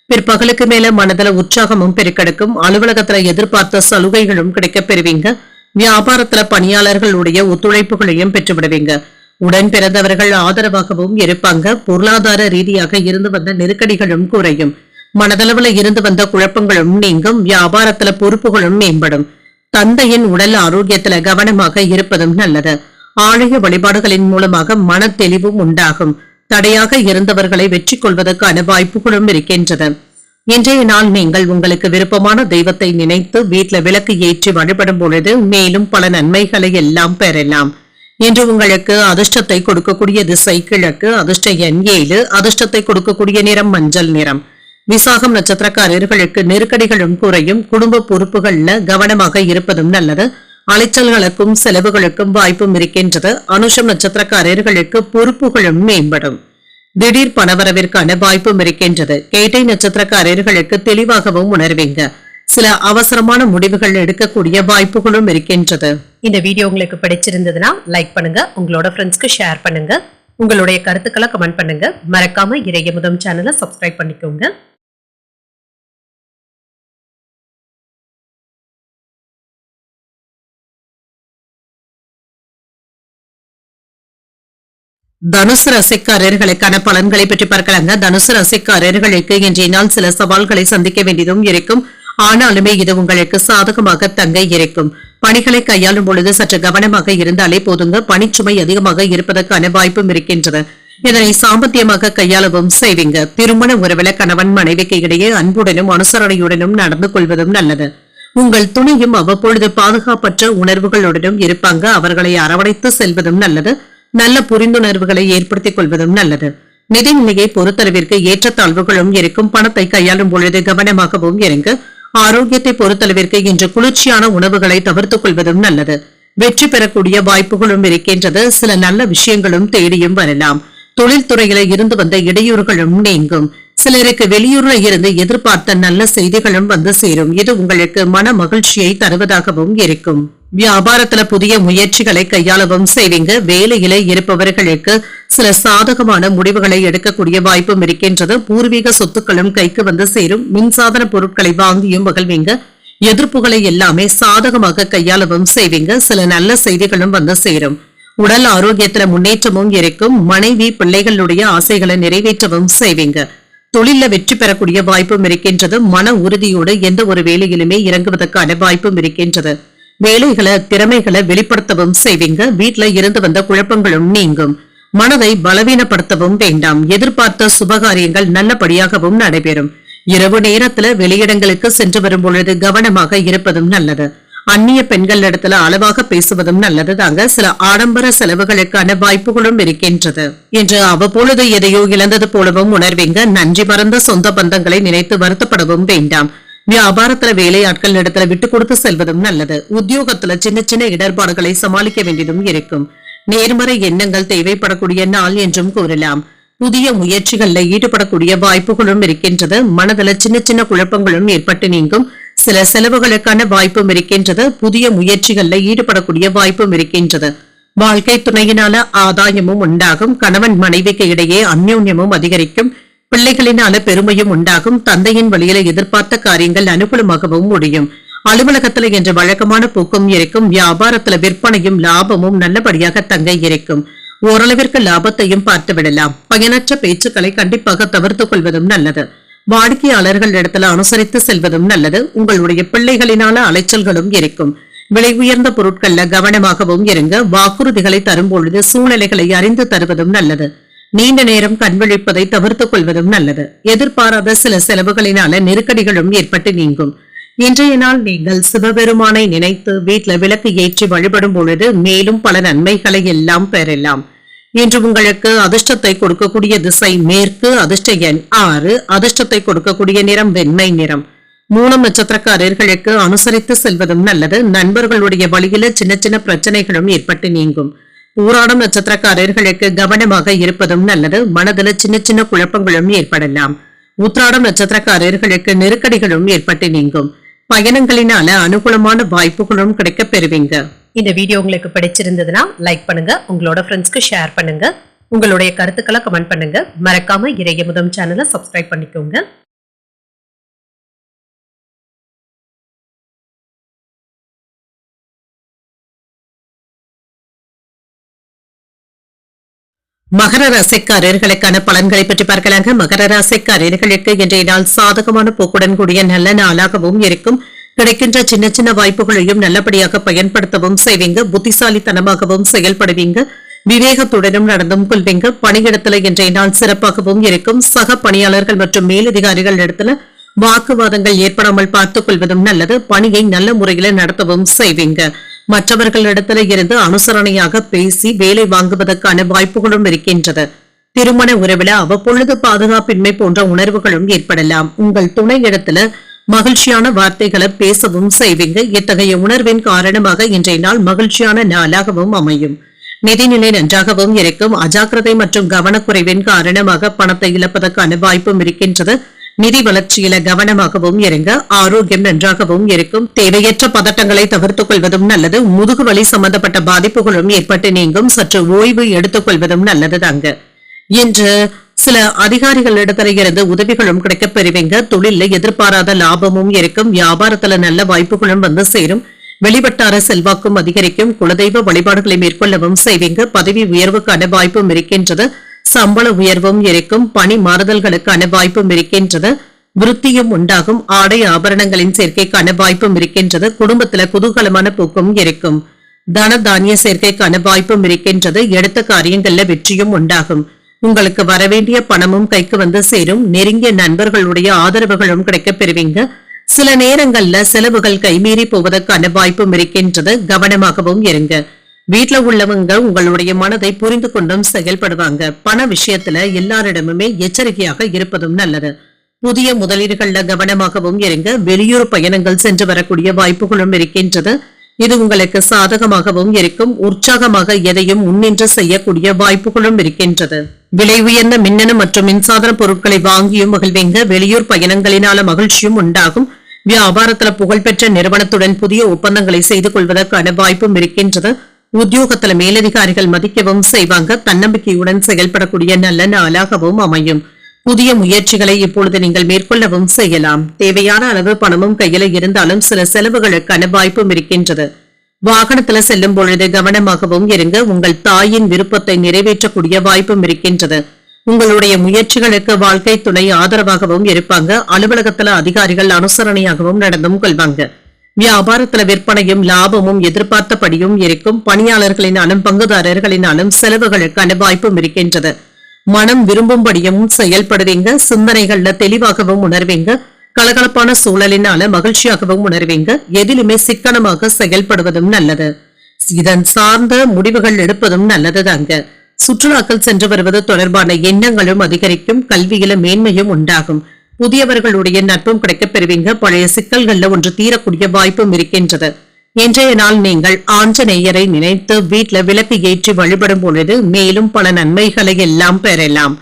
பிற்பகலுக்கு மேல மனதில உற்சாகமும் பெருக்கெடுக்கும். அலுவலகத்துல எதிர்பார்த்த சலுகைகளும் கிடைக்கப் பெறுவீங்க. வியாபாரத்துல பணியாளர்களுடைய ஒத்துழைப்புகளையும் பெற்றுவிடுவீங்க. உடன் பிறந்தவர்கள் ஆதரவாகவும் இருப்பாங்க. பொருளாதார ரீதியாக இருந்து வந்த நெருக்கடிகளும் குறையும். மனதளவுல இருந்து வந்த குழப்பங்களும் நீங்கும். வியாபாரத்துல பொறுப்புகளும் மேம்படும். தந்தையின் உடல் ஆரோக்கியத்துல கவனமாக இருப்பதும் நல்லது. ஆலய வழிபாடுகளின் மூலமாக மன தெளிவும் உண்டாகும். தடையாக இருந்தவர்களை வெற்றி கொள்வதற்கான வாய்ப்புகளும் இருக்கின்றது. இன்றைய நாள் நீங்கள் உங்களுக்கு விருப்பமான தெய்வத்தை நினைத்து வீட்டுல விளக்கு ஏற்றி வழிபடும் பொழுது மேலும் பல நன்மைகளை எல்லாம் பெறலாம். இன்று உங்களுக்கு அதிர்ஷ்டத்தை கொடுக்கக்கூடிய திசை கிழக்கு. அதிர்ஷ்ட எண் 7. அதிர்ஷ்டத்தை கொடுக்கக்கூடிய நிறம் மஞ்சள் நிறம். விசாகம் நட்சத்திரக்காரர்களுக்கு நெருக்கடிகளும் குறையும். குடும்ப பொறுப்புகள்ல கவனமாக இருப்பதும் நல்லது. அலைச்சல்களுக்கும் செலவுகளுக்கும் வாய்ப்பும் இருக்கின்றது. அனுஷம் நட்சத்திரக்காரர்களுக்கு பொறுப்புகளும் மேம்படும். திடீர் பணவரவிற்கான வாய்ப்பும் இருக்கின்றது. கேட்டை நட்சத்திரக்காரர்களுக்கு தெளிவாகவும் உணர்வீங்க. சில அவசரமான முடிவுகள் எடுக்கக்கூடிய வாய்ப்புகளும் இருக்கின்றது. இந்த வீடியோ உங்களுக்கு பிடிச்சிருந்ததுன்னா லைக் பண்ணுங்க, உங்களோட ஃப்ரெண்ட்ஸ்க்கு ஷேர் பண்ணுங்க, உங்களுடைய கருத்துக்களை கமெண்ட் பண்ணுங்க. மறக்காம இறையமுதம் சேனலை சப்ஸ்கிரைப் பண்ணிக்கோங்க. தனுசு ராசிக்காரர்களுக்கான பலன்களை பற்றி பார்க்கலாங்க. தனுசு ராசிக்காரர்களுக்கு இன்றைய நாள் சில சவால்களை சந்திக்க வேண்டியதும் இருக்கும். ஆனாலுமே இது உங்களுக்கு சாதகமாக தங்க இருக்கும். பணிகளை கையாளும் பொழுது சற்று கவனமாக இருந்தாலே போதுங்க. பணிச்சுமை அதிகமாக இருப்பதற்கான வாய்ப்பும் இருக்கின்றது. இதனை சாம்பத்தியமாக கையாளவும் செய்வீங்க. திருமண உறவில கணவன் மனைவிக்கு இடையே அன்புடனும் அனுசரணையுடனும் நடந்து கொள்வதும் நல்லது. உங்கள் துணையும் அவ்வப்பொழுது பாதுகாப்பற்ற உணர்வுகளுடனும் இருப்பாங்க. அவர்களை அரவணைத்து செல்வதும் நல்லது. நல்ல புரிந்துணர்வுகளை ஏற்படுத்திக் கொள்வதும் நல்லது. நிதிநிலையை பொறுத்தளவிற்கு ஏற்றத்தாழ்வுகளும் இருக்கும். பணத்தை கையாளும் பொழுது கவனமாகவும் இருங்க. ஆரோக்கியத்தை பொறுத்தளவிற்கு இன்று குளிர்ச்சியான உணவுகளை தவிர்த்துக் கொள்வதும் நல்லது. வெற்றி பெறக்கூடிய வாய்ப்புகளும் இருக்கின்றது. சில நல்ல விஷயங்களும் தேடியும் வரலாம். தொழில்துறையில இருந்து வந்த இடையூறுகளும் நீங்கும். சிலருக்கு வெளியூர்ல இருந்து எதிர்பார்த்த நல்ல செய்திகளும் வந்து சேரும். இது உங்களுக்கு மன மகிழ்ச்சியை தருவதாகவும் இருக்கும். வியாபாரத்துல புதிய முயற்சிகளை கையாளவும் செய்வீங்க. வேலையில இருப்பவர்களுக்கு சில சாதகமான முடிவுகளை எடுக்கக்கூடிய வாய்ப்பும் இருக்கின்றது. பூர்வீக சொத்துக்களும் கைக்கு வந்து சேரும். மின்சாதன பொருட்களை வாங்கியும் மகிழ்வீங்க. எதிர்ப்புகளை எல்லாமே சாதகமாக கையாளவும் செய்வீங்க. சில நல்ல செய்திகளும் வந்து சேரும். உடல் ஆரோக்கியத்துல முன்னேற்றமும் இருக்கும். மனைவி பிள்ளைகளுடைய ஆசைகளை நிறைவேற்றவும் செய்வீங்க. தொழில வெற்றி பெறக்கூடிய வாய்ப்பும் இருக்கின்றது. மன உறுதியோடு எந்த ஒரு வேலையிலுமே இறங்குவதற்கான வாய்ப்பும் இருக்கின்றது. வேலைகளை திறமைகளை வெளிப்படுத்தவும் செய்வீங்க. வீட்டுல இருந்து வந்த குழப்பங்களும் நீங்கும். மனதை பலவீனப்படுத்தவும் வேண்டாம். எதிர்பார்த்த சுபகாரியங்கள் நல்லபடியாகவும் நடைபெறும். இரவு நேரத்துல வெளியிடங்களுக்கு சென்று வரும் பொழுது கவனமாக இருப்பதும் நல்லது. அந்நிய பெண்கள் இடத்துல அளவாக பேசுவதும் நல்லது தாங்க. சில ஆடம்பர செலவுகளுக்கான வாய்ப்புகளும் இருக்கின்றது. இன்று அவ்வப்பொழுது எதையோ இழந்தது போலவும் உணர்வீங்க. நன்றி மறந்த சொந்த பந்தங்களை நினைத்து வருத்தப்படவும் வேண்டாம். வியாபாரத்துல வேலையாட்கள் இடத்துல விட்டு கொடுத்து செல்வதும் நல்லது. உத்தியோகத்துல சின்ன சின்ன இடர்பாடுகளை சமாளிக்க வேண்டியதும் இருக்கும். நேர்மறை எண்ணங்கள் தேவைப்படக்கூடிய நாள் என்றும் கூறலாம். புதிய முயற்சிகள்ல ஈடுபடக்கூடிய வாய்ப்புகளும் இருக்கின்றது. மனதுல சின்ன சின்ன குழப்பங்களும் ஏற்பட்டு நீங்கும். சில செலவுகளுக்கான வாய்ப்பும் இருக்கின்றது. புதிய முயற்சிகள்ல ஈடுபடக்கூடிய வாய்ப்பும் இருக்கின்றது. வாழ்க்கை துணையினால ஆதாயமும் உண்டாகும். கணவன் மனைவிக்கு இடையே அந்யோன்யமும் அதிகரிக்கும். பிள்ளைகளினால பெருமையும் உண்டாகும். தந்தையின் வழியில எதிர்பார்த்த காரியங்கள் அனுகூலமாகவும் முடியும். அலுவலகத்துல என்ற வழக்கமான போக்கும் இருக்கும். வியாபாரத்துல விற்பனையும் லாபமும் நல்லபடியாக தங்க இருக்கும். ஓரளவிற்கு லாபத்தையும் பார்த்து விடலாம். பயனற்ற பேச்சுக்களை கண்டிப்பாக தவிர்த்துக் கொள்வதும் நல்லது. வாடிக்கையாளர்கள் இடத்துல அனுசரித்து செல்வதும் நல்லது. உங்களுடைய பிள்ளைகளினால அலைச்சல்களும் இருக்கும். விலை உயர்ந்த பொருட்கள்ல கவனமாகவும் இருங்க. வாக்குறுதிகளை தரும் பொழுது சூழ்நிலைகளை அறிந்து தருவதும் நல்லது. நீண்ட நேரம் கண்விழிப்பதை தவிர்த்துக் கொள்வதும் நல்லது. எதிர்பாராத சில செலவுகளினால நெருக்கடிகளும் ஏற்பட்டு நீங்கும். இன்றைய நாள் நீங்கள் சிவபெருமானை நினைத்து வீட்டுல விளக்கு ஏற்றி வழிபடும் பொழுது மேலும் பல நன்மைகளை எல்லாம் பெறலாம். இன்று உங்களுக்கு அதிர்ஷ்டத்தை கொடுக்கக்கூடிய திசை மேற்கு. அதிர்ஷ்ட எண் 6. அதிர்ஷ்டத்தை கொடுக்கக்கூடிய நிறம் வெண்மை நிறம். 3 நட்சத்திரக்காரர்களுக்கு அனுசரித்து செல்வதும் நல்லது. நண்பர்களுடைய வழியில சின்ன சின்ன பிரச்சனைகளும் ஏற்பட்டு நீங்கும். ஊராடம் நட்சத்திரக்காரர்களுக்கு கவனமாக இருப்பதும் நல்லது. மனதுல சின்ன சின்ன குழப்பங்களும் ஏற்படலாம். உத்திராடம் நட்சத்திரக்காரர்களுக்கு நெருக்கடிகளும் ஏற்பட்டு நீங்கும். பயணங்களினால அனுகூலமான வாய்ப்புகளும் கிடைக்க பெறுவீங்க. இந்த வீடியோ உங்களுக்கு பிடிச்சிருந்ததுன்னா லைக் பண்ணுங்க. உங்களோட ஃப்ரெண்ட்ஸ்க்கு ஷேர் பண்ணுங்க. உங்களுடைய கருத்துக்களை கமெண்ட் பண்ணுங்க. மறக்காம இறையமுதம் சேனலை சப்ஸ்கிரைப் பண்ணிக்கோங்க. மகர ராசிக்காரர்களுக்கான பலன்களை பற்றி பார்க்கலாங்க. மகர ராசிக்காரர்களுக்கு இன்றைய நாள் சாதகமான போக்குடன் கூடிய நல்ல நாளாகவும் இருக்கும். கிடைக்கின்ற சின்ன சின்ன வாய்ப்புகளையும் நல்லபடியாக பயன்படுத்தவும் செய்வீங்க. புத்திசாலித்தனமாகவும் செயல்படுவீங்க. விவேகத்துடனும் நடந்தும் கொள்வீங்க. பணியிடத்துல இன்றைய நாள் சிறப்பாகவும் இருக்கும். சக பணியாளர்கள் மற்றும் மேலதிகாரிகள் இடத்துல வாக்குவாதங்கள் ஏற்படாமல் பார்த்துக் கொள்வதும் நல்லது. பணியை நல்ல முறையில நடத்தவும் செய்வீங்க. மற்றவர்களிடத்துல இருந்து அனுசரணையாக பேசி வேலை வாங்குவதற்கான வாய்ப்புகளும் இருக்கின்றது. திருமண உறவுல அவ்வப்பொழுது பாதுகாப்பின்மை போன்ற உணர்வுகளும் ஏற்படலாம். உங்கள் துணை இடத்துல மகிழ்ச்சியான வார்த்தைகளை பேசவும் செய்வீங்க. இத்தகைய உணர்வின் காரணமாக இன்றைய நாள் மகிழ்ச்சியான நாளாகவும் அமையும். நிதிநிலை நன்றாகவும் இருக்கும். அஜாக்கிரதை மற்றும் கவனக்குறைவின் காரணமாக பணத்தை இழப்பதற்கான வாய்ப்பும் இருக்கின்றது. நிதி வளர்ச்சியில கவனமாகவும் இருங்க. ஆரோக்கியம் நன்றாகவும் இருக்கும். தேவையற்ற பதட்டங்களை தவிர்த்துக் கொள்வதும் நல்லது. முதுகு வலி சம்பந்தப்பட்ட பாதிப்புகளும் ஏற்பட்டு நீங்கும். சற்று ஓய்வு எடுத்துக் கொள்வதும் நல்லது தாங்க. இன்று சில அதிகாரிகளிடத்துல இருந்து உதவிகளும் கிடைக்க பெறுவீங்க. தொழில எதிர்பாராத லாபமும் இருக்கும். வியாபாரத்துல நல்ல வாய்ப்புகளும் வந்து சேரும். வெளிவட்டார செல்வாக்கும் அதிகரிக்கும். குலதெய்வ வழிபாடுகளை மேற்கொள்ளவும் செய்வீங்க. பதவி உயர்வுக்கான வாய்ப்பும் இருக்கின்றது. சம்பள உயர்வும் இருக்கும். பணி மாறுதல்களுக்கான வாய்ப்பும் இருக்கின்றது. விருத்தியும் உண்டாகும். ஆடை ஆபரணங்களின் சேர்க்கைக்கான வாய்ப்பும் இருக்கின்றது. குடும்பத்துல குதூகலமான போக்கும் இருக்கும். தன தானிய சேர்க்கைக்கான வாய்ப்பும் இருக்கின்றது. எடுத்த காரியங்கள்ல வெற்றியும் உண்டாகும். உங்களுக்கு வரவேண்டிய பணமும் கைக்கு வந்து சேரும். நெருங்கிய நண்பர்களுடைய ஆதரவுகளும் கிடைக்க பெறுவீங்க. சில நேரங்கள்ல செலவுகள் கைமீறி போவதற்கான வாய்ப்பும் இருக்கின்றது. கவனமாகவும் இருங்க. வீட்டுல உள்ளவங்க உங்களுடைய மனதை புரிந்து கொண்டும் செயல்படுவாங்க. பண விஷயத்துல எல்லாரிடமுமே எச்சரிக்கையாக இருப்பதும் நல்லது. புதிய முதலீடுகள்ல கவனமாகவும் இருங்க. வெளியூர் பயணங்கள் சென்று வரக்கூடிய வாய்ப்புகளும் இருக்கின்றது. இது உங்களுக்கு சாதகமாகவும் இருக்கும். உற்சாகமாக எதையும் முன்னின்று செய்யக்கூடிய வாய்ப்புகளும் இருக்கின்றது. விலை உயர்ந்த மின்னணு மற்றும் மின்சாதன பொருட்களை வாங்கியும் மகிழ்வீங்க. வெளியூர் பயணங்களினால மகிழ்ச்சியும் உண்டாகும். வியாபாரத்துல புகழ்பெற்ற நிறுவனத்துடன் புதிய ஒப்பந்தங்களை செய்து கொள்வதற்கான வாய்ப்பும் இருக்கின்றது. உத்தியோகத்துல மேலதிகாரிகள் மதிக்கவும் செய்வாங்க. தன்னம்பிக்கையுடன் செயல்படக்கூடிய நல்ல நாளாகவும் அமையும். புதிய முயற்சிகளை இப்பொழுது நீங்கள் மேற்கொள்ளவும் செய்யலாம். தேவையான அளவு பணமும் கையில இருந்தாலும் சில செலவுகளுக்கான வாய்ப்பும் இருக்கின்றது. வாகனத்துல செல்லும் பொழுது கவனமாகவும் இருங்க. உங்கள் தாயின் விருப்பத்தை நிறைவேற்றக்கூடிய வாய்ப்பும் இருக்கின்றது. உங்களுடைய முயற்சிகளுக்கு வாழ்க்கை துணை ஆதரவாகவும் இருப்பாங்க. அலுவலகத்துல அதிகாரிகள் அனுசரணையாகவும் நடந்தும் கொள்வாங்க. வியாபாரத்துல விற்பனையும் லாபமும் எதிர்பார்த்தபடியும் இருக்கும். பணியாளர்களினாலும் பங்குதாரர்களினாலும் செலவுகளுக்கான வாய்ப்பும் இருக்கின்றது. மனம் விரும்பும்படியும் செயல்படுவீங்க. சிந்தனைகள்ல தெளிவாகவும் உணர்வீங்க. கலகலப்பான சூழலினால மகிழ்ச்சியாகவும் உணர்வீங்க. எதிலுமே சிக்கனமாக செயல்படுவதும் நல்லது. இதன் சார்ந்த முடிவுகள் எடுப்பதும் நல்லதுதாங்க. சுற்றுலாக்கள் சென்று வருவது தொடர்பான எண்ணங்களும் அதிகரிக்கும். கல்வியில மேன்மையும் உண்டாகும். புதியவர்களுடைய நட்பும் கிடைக்கப் பெறுவீங்க. பழைய சிக்கல்கள்ல ஒன்று தீரக்கூடிய வாய்ப்பும் இருக்கின்றது. இன்றைய நாள் நீங்கள் ஆஞ்சநேயரை நினைத்து வீட்டுல விளக்கு ஏற்றி வழிபடும் பொழுது மேலும் பல நன்மைகளை எல்லாம் பெறலாம்.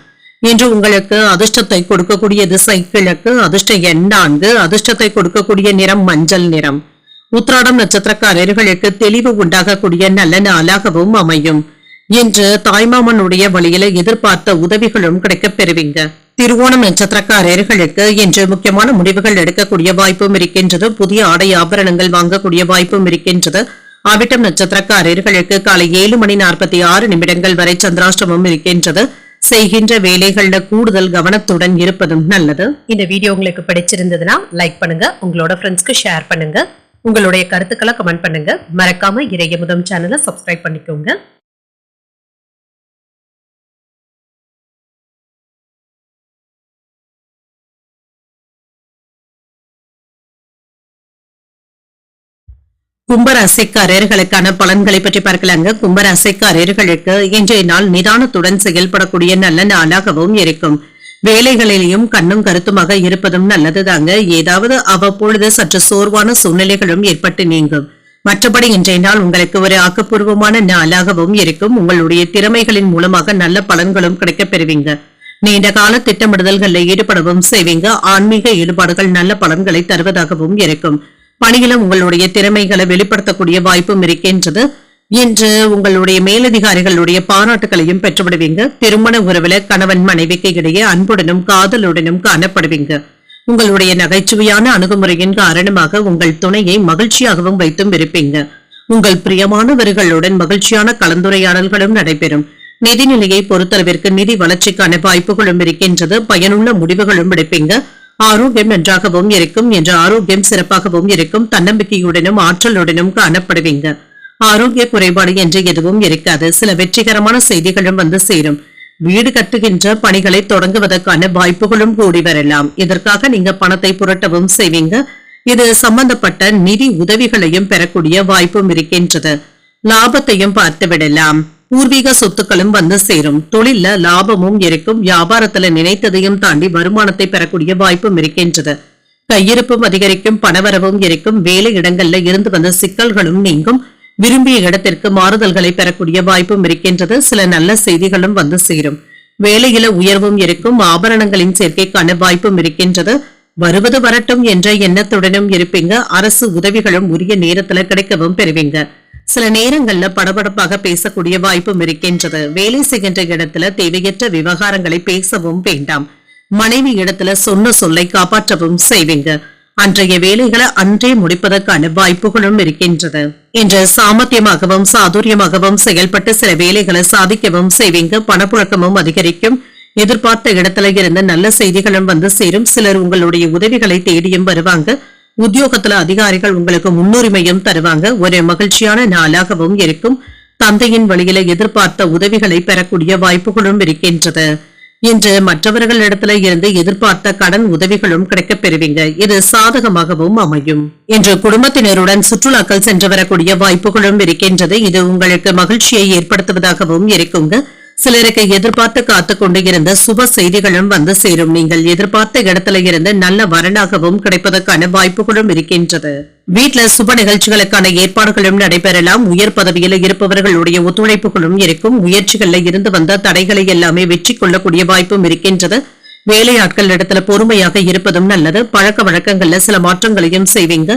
இன்று உங்களுக்கு அதிர்ஷ்டத்தை கொடுக்கக்கூடிய திசை கிழக்கு. அதிர்ஷ்ட எண் 4. அதிர்ஷ்டத்தை கொடுக்கக்கூடிய நிறம் மஞ்சள் நிறம். உத்திராடம் நட்சத்திரக்காரர்களுக்கு தெளிவு உண்டாகக்கூடிய நல்ல நாளாகவும் அமையும். இன்று தாய்மாமனுடைய வழியில எதிர்பார்த்த உதவிகளும் கிடைக்கப் பெறுவீங்க. திருவோணம் நட்சத்திரக்காரர்களுக்கு இன்று முக்கியமான முடிவுகள் எடுக்கக்கூடிய வாய்ப்பும் இருக்கின்றது. புதிய ஆடை ஆபரணங்கள் வாங்கக்கூடிய வாய்ப்பும் இருக்கின்றது. அவிட்டம் நட்சத்திரக்காரர்களுக்கு காலை 7:46 வரை சந்திராஷ்டமம் இருக்கின்றது. செய்கின்ற வேலைகள்ல கூடுதல் கவனத்துடன் இருப்பதும் நல்லது. இந்த வீடியோ உங்களுக்கு பிடிச்சிருந்ததுன்னா லைக் பண்ணுங்க, உங்களோட ஃப்ரெண்ட்ஸ்க்கு ஷேர் பண்ணுங்க, உங்களுடைய கருத்துக்களை கமெண்ட் பண்ணுங்க. மறக்காம இறையமுதம் சேனலை சப்ஸ்கிரைப் பண்ணிக்கோங்க. கும்பராசிக்காரர்களுக்கான பலன்களை பற்றி பார்க்கலாங்க. கும்பராசிக்காரர்களுக்கு இன்றைய நாள் நிதானத்துடன் செயல்படக்கூடிய நல்ல நாளாகவும் இருக்கும். வேலைகளிலேயும் கண்ணும் கருத்துமாக இருப்பதும் நல்லதுதாங்க. ஏதாவது அவ்வப்பொழுது சற்று சோர்வான சூழ்நிலைகளும் ஏற்பட்டு நீங்கும். மற்றபடி இன்றைய நாள் உங்களுக்கு ஒரு ஆக்கப்பூர்வமான நாளாகவும் இருக்கும். உங்களுடைய திறமைகளின் மூலமாக நல்ல பலன்களும் கிடைக்கப் பெறுவீங்க. நீண்ட கால திட்டமிடுதல்களில் ஈடுபடவும் செய்வீங்க. ஆன்மீக ஈடுபாடுகள் நல்ல பலன்களை தருவதாகவும் இருக்கும். பணியில உங்களுடைய திறமைகளை வெளிப்படுத்தக்கூடிய வாய்ப்பும் இருக்கின்றது. இன்று உங்களுடைய மேலதிகாரிகளுடைய பாராட்டுகளையும் பெற்றுவிடுவீங்க. திருமண உறவுல கணவன் மனைவிக்கு இடையே அன்புடனும் காதலுடனும் காணப்படுவீங்க. உங்களுடைய நகைச்சுவையான அணுகுமுறையின் காரணமாக உங்கள் துணையை மகிழ்ச்சியாகவும் வைத்தும் இருப்பீங்க. உங்கள் பிரியமானவர்களுடன் மகிழ்ச்சியான கலந்துரையாடல்களும் நடைபெறும். நிதிநிலையை பொறுத்தளவிற்கு நிதி வளர்ச்சிக்கான வாய்ப்புகளும் இருக்கின்றது. பயனுள்ள முடிவுகளும் எடுப்பீங்க. ஆரோக்கியம் நன்றாகவும் இருக்கும். என்ற ஆரோக்கியம் சிறப்பாகவும் இருக்கும். தன்னம்பிக்கையுடனும் ஆற்றலுடனும் காணப்படுவீங்க. ஆரோக்கிய குறைபாடு என்று எதுவும் இருக்காது. சில வெற்றிகரமான செய்திகளும் வந்து சேரும். வீடு கட்டுகின்ற பணிகளை தொடங்குவதற்கான வாய்ப்புகளும் கூடி வரலாம். இதற்காக நீங்க பணத்தை புரட்டவும் செய்வீங்க. இது சம்பந்தப்பட்ட நிதி உதவிகளையும் பெறக்கூடிய வாய்ப்பும் இருக்கின்றது. லாபத்தையும் பார்த்து விடலாம். பூர்வீக சொத்துக்களும் வந்து சேரும். தொழில லாபமும் இருக்கும். வியாபாரத்துல நினைத்ததையும் தாண்டி வருமானத்தை பெறக்கூடிய வாய்ப்பும் இருக்கின்றது. கையிருப்பும் அதிகரிக்கும். பணவரவும் இருக்கும். வேலை இடங்கள்ல இருந்து வந்த சிக்கல்களும் நீங்கும். விரும்பிய இடத்திற்கு மாறுதல்களை பெறக்கூடிய வாய்ப்பும் இருக்கின்றது. சில நல்ல செய்திகளும் வந்து சேரும். வேலையில உயர்வும் இருக்கும். ஆபரணங்களின் சேர்க்கைக்கான வாய்ப்பும் இருக்கின்றது. வருவது வரட்டும் என்ற எண்ணத்துடனும் இருப்பீங்க. அரசு உதவிகளும் உரிய நேரத்துல கிடைக்கவும் பெறுவீங்க. சில நேரங்கள்ல படபடப்பாக பேசக்கூடிய வாய்ப்பும் இருக்கின்றது. வேலை செய்கின்ற இடத்துல தேவையற்ற விவகாரங்களை பேசவும் வேண்டாம். மனைவி இடத்துல சொன்ன சொல்லை காப்பாற்றவும் செய்வீங்க. அன்றைய வேலைகளை அன்றே முடிப்பதற்கான வாய்ப்புகளும் இருக்கின்றது. இன்று சாமர்த்தியமாகவும் சாதுரியமாகவும் செயல்பட்டு சில வேலைகளை சாதிக்கவும் செய்வீங்க. பணப்புழக்கமும் அதிகரிக்கும். எதிர்பார்த்த இடத்துல இருந்து நல்ல செய்திகளும் வந்து சேரும். சிலர் உங்களுடைய உதவிகளை தேடியும் வருவாங்க. உத்தியோகத்துல அதிகாரிகள் உங்களுக்கு முன்னுரிமையும் தருவாங்க. ஒரு மகிழ்ச்சியான நாளாகவும் இருக்கும். தந்தையின் வழியில எதிர்பார்த்த உதவிகளை பெறக்கூடிய வாய்ப்புகளும் இருக்கின்றது. இன்று மற்றவர்களிடத்துல இருந்து எதிர்பார்த்த கடன் உதவிகளும் கிடைக்கப் பெறுவீங்க. இது சாதகமாகவும் அமையும். இன்று குடும்பத்தினருடன் சுற்றுலாக்கள் சென்று வரக்கூடிய வாய்ப்புகளும் இருக்கின்றது. இது உங்களுக்கு மகிழ்ச்சியை ஏற்படுத்துவதாகவும் இருக்குங்க. சிலருக்கு எதிர்பார்த்து காத்து கொண்டு இருந்த சுப செய்திகளும் வந்து சேரும். நீங்கள் எதிர்பார்த்த இடத்துல இருந்து நல்ல வரனாகவும் கிடைப்பதற்கான வாய்ப்புகளும் இருக்கின்றது. வீட்ல சுப நிகழ்ச்சிகளுக்கான ஏற்பாடுகளும் நடைபெறலாம். உயர் பதவியில இருப்பவர்களுடைய ஒத்துழைப்புகளும் இருக்கும். முயற்சிகள்ல இருந்து வந்த தடைகளை எல்லாமே வெற்றி கொள்ளக்கூடிய வாய்ப்பும் இருக்கின்றது. வேலையாட்கள் இடத்துல பொறுமையாக இருப்பதும் நல்லது. பழக்க வழக்கங்கள்ல சில மாற்றங்களையும் செய்வீங்க.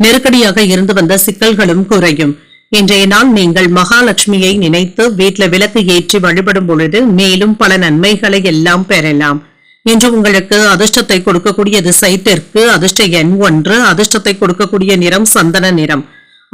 நெருக்கடியாக இருந்து வந்த சிக்கல்களும் குறையும். இன்றைய நாள் நீங்கள் மகாலட்சுமியை நினைத்து வீட்ல விளக்கு ஏற்றி வழிபடும் பொழுது மேலும் பல நன்மைகளை எல்லாம் பெறலாம். இன்று உங்களுக்கு அதிர்ஷ்டத்தை கொடுக்கக்கூடிய திசை தெற்கு, அதிர்ஷ்ட எண் 1, அதிர்ஷ்டத்தை கொடுக்கக்கூடிய நிறம் சந்தன நிறம்.